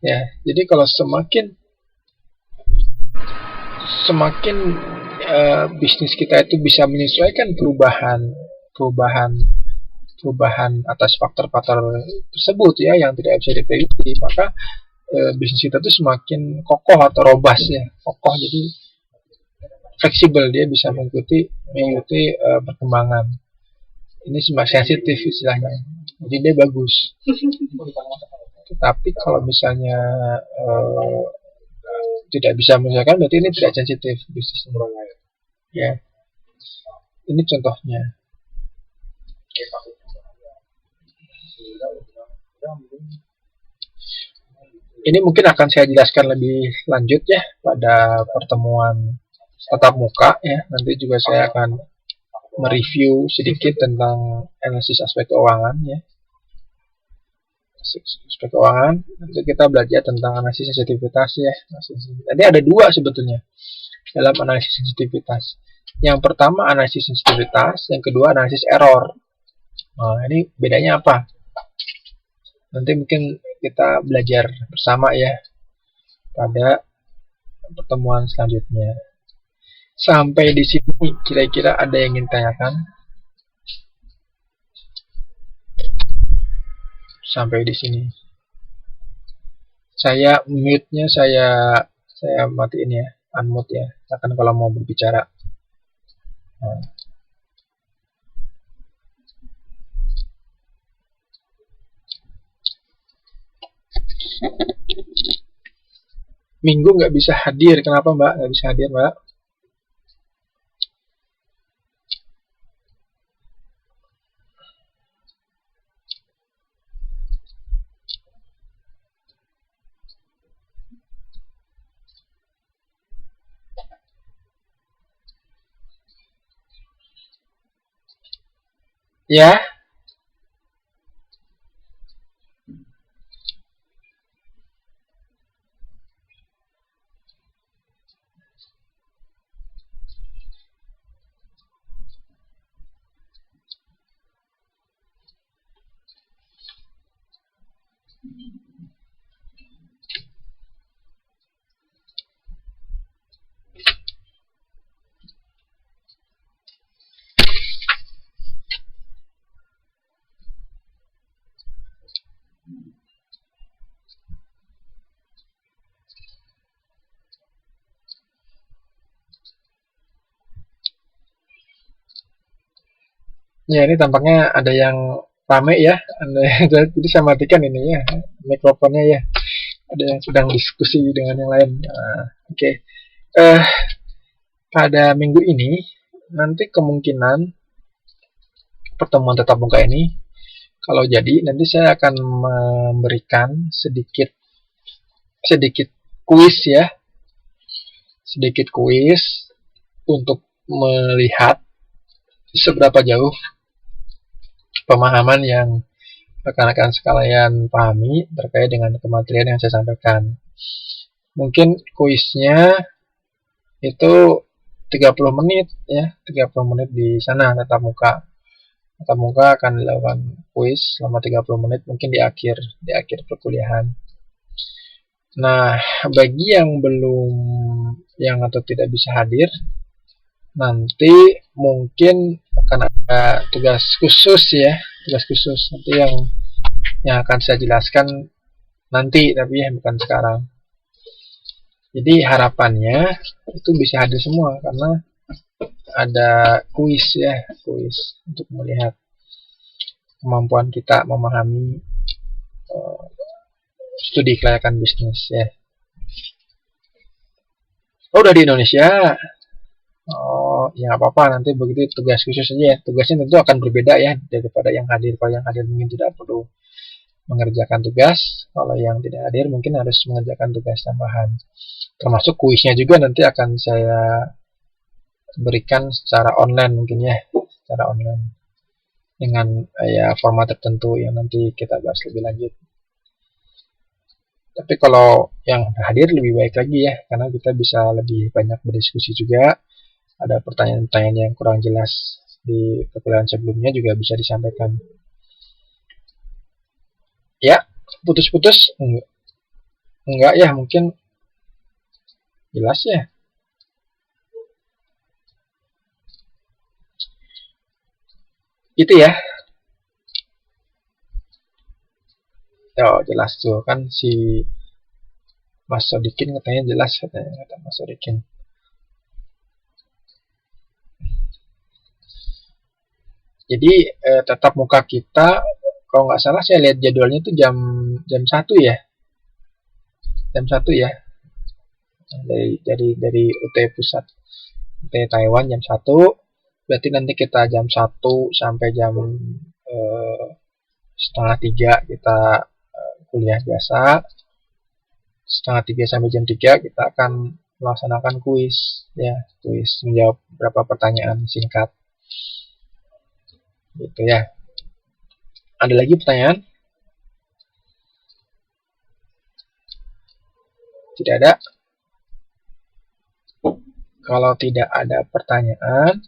ya. Jadi kalau semakin bisnis kita itu bisa menyesuaikan perubahan atas faktor-faktor tersebut, ya, yang tidak bisa diprediksi, maka bisnis kita itu semakin kokoh atau robust, ya, kokoh, jadi fleksibel, dia bisa mengikuti perkembangan. Ini semakin sensitif istilahnya, jadi dia bagus. Tetapi kalau misalnya tidak bisa menyesuaikan, berarti ini tidak sensitif bisnis, ya. Ini contohnya. Ini mungkin akan saya jelaskan lebih lanjut, ya, pada pertemuan tatap muka, ya. Nanti juga saya akan mereview sedikit tentang analisis aspek keuangan, ya. Aspek keuangan, nanti kita belajar tentang analisis sensitivitas, ya. Tadi ada dua sebetulnya dalam analisis sensitivitas. Yang pertama analisis sensitivitas, yang kedua analisis error. Nah, ini bedanya apa? Nanti mungkin kita belajar bersama, ya, pada pertemuan selanjutnya. Sampai di sini kira-kira ada yang ingin tanyakan? Sampai di sini. Saya mute-nya saya matiin, ya, unmute, ya. Akan kalau mau berbicara. Nah. Minggu nggak bisa hadir, kenapa Mbak? Nggak bisa hadir, Mbak? Ya, ya, ini tampaknya ada yang rame, ya. Jadi saya matikan ini, ya, mikrofonnya, ya. Ada yang sedang diskusi dengan yang lain. Oke. Pada minggu ini nanti kemungkinan pertemuan tatap muka ini, kalau jadi, nanti saya akan memberikan sedikit kuis, ya. Sedikit kuis untuk melihat seberapa jauh pemahaman yang rekan-rekan sekalian pahami terkait dengan kematerian yang saya sampaikan. Mungkin kuisnya itu 30 menit, ya, 30 menit di sana tatap muka. Tatap muka akan dilakukan kuis selama 30 menit, mungkin di akhir perkuliahan. Nah, bagi yang atau tidak bisa hadir, nanti mungkin akan ada tugas khusus, ya, tugas khusus nanti yang akan saya jelaskan nanti, tapi ya bukan sekarang. Jadi harapannya itu bisa hadir semua karena ada kuis, ya, kuis untuk melihat kemampuan kita memahami studi kelayakan bisnis, ya. Oh, udah di Indonesia. Oh, ya nggak apa-apa, nanti begitu tugas khusus saja, ya. Tugasnya tentu akan berbeda, ya, daripada yang hadir. Kalau yang hadir mungkin tidak perlu mengerjakan tugas, kalau yang tidak hadir mungkin harus mengerjakan tugas tambahan. Termasuk kuisnya juga nanti akan saya berikan secara online, mungkin, ya, secara online. dengan ya format tertentu yang nanti kita bahas lebih lanjut. Tapi kalau yang hadir lebih baik lagi ya, karena kita bisa lebih banyak berdiskusi juga. Ada pertanyaan-pertanyaan yang kurang jelas di perkuliahan sebelumnya juga bisa disampaikan. Ya, putus-putus enggak ya, mungkin jelas ya. Itu ya. Oh, jelas tuh kan si Mas Sodikin katanya jelas, katanya kata Mas Sodikin. Jadi tetap muka kita, kalau nggak salah saya lihat jadwalnya itu jam 1 ya. Jam 1 ya. Dari UT Pusat, UT Taiwan jam 1. Berarti nanti kita jam 1 sampai jam setengah 3 kita kuliah biasa. Setengah 3 sampai jam 3 kita akan melaksanakan kuis ya, kuis menjawab beberapa pertanyaan singkat. Gitu ya. Ada lagi pertanyaan? Tidak ada. Kalau tidak ada pertanyaan,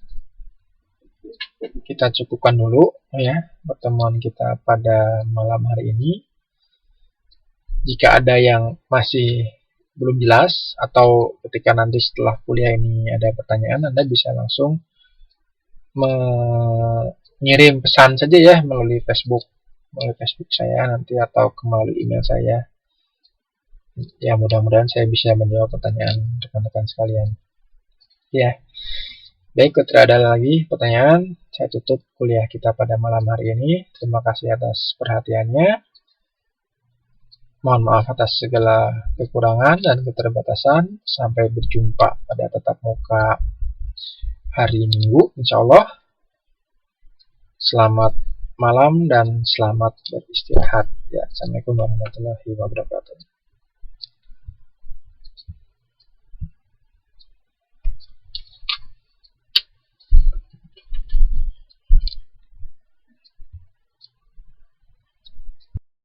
kita cukupkan dulu ya pertemuan kita pada malam hari ini. Jika ada yang masih belum jelas atau ketika nanti setelah kuliah ini ada pertanyaan, Anda bisa langsung mengirim pesan saja ya melalui Facebook saya nanti atau melalui email saya. Ya, mudah-mudahan saya bisa menjawab pertanyaan rekan-rekan sekalian. Ya, baik, kalau tidak ada lagi pertanyaan, saya tutup kuliah kita pada malam hari ini. Terima kasih atas perhatiannya. Mohon maaf atas segala kekurangan dan keterbatasan. Sampai berjumpa pada tatap muka hari Minggu, insya Allah. Selamat malam dan selamat beristirahat. Ya, Assalamualaikum warahmatullahi wabarakatuh.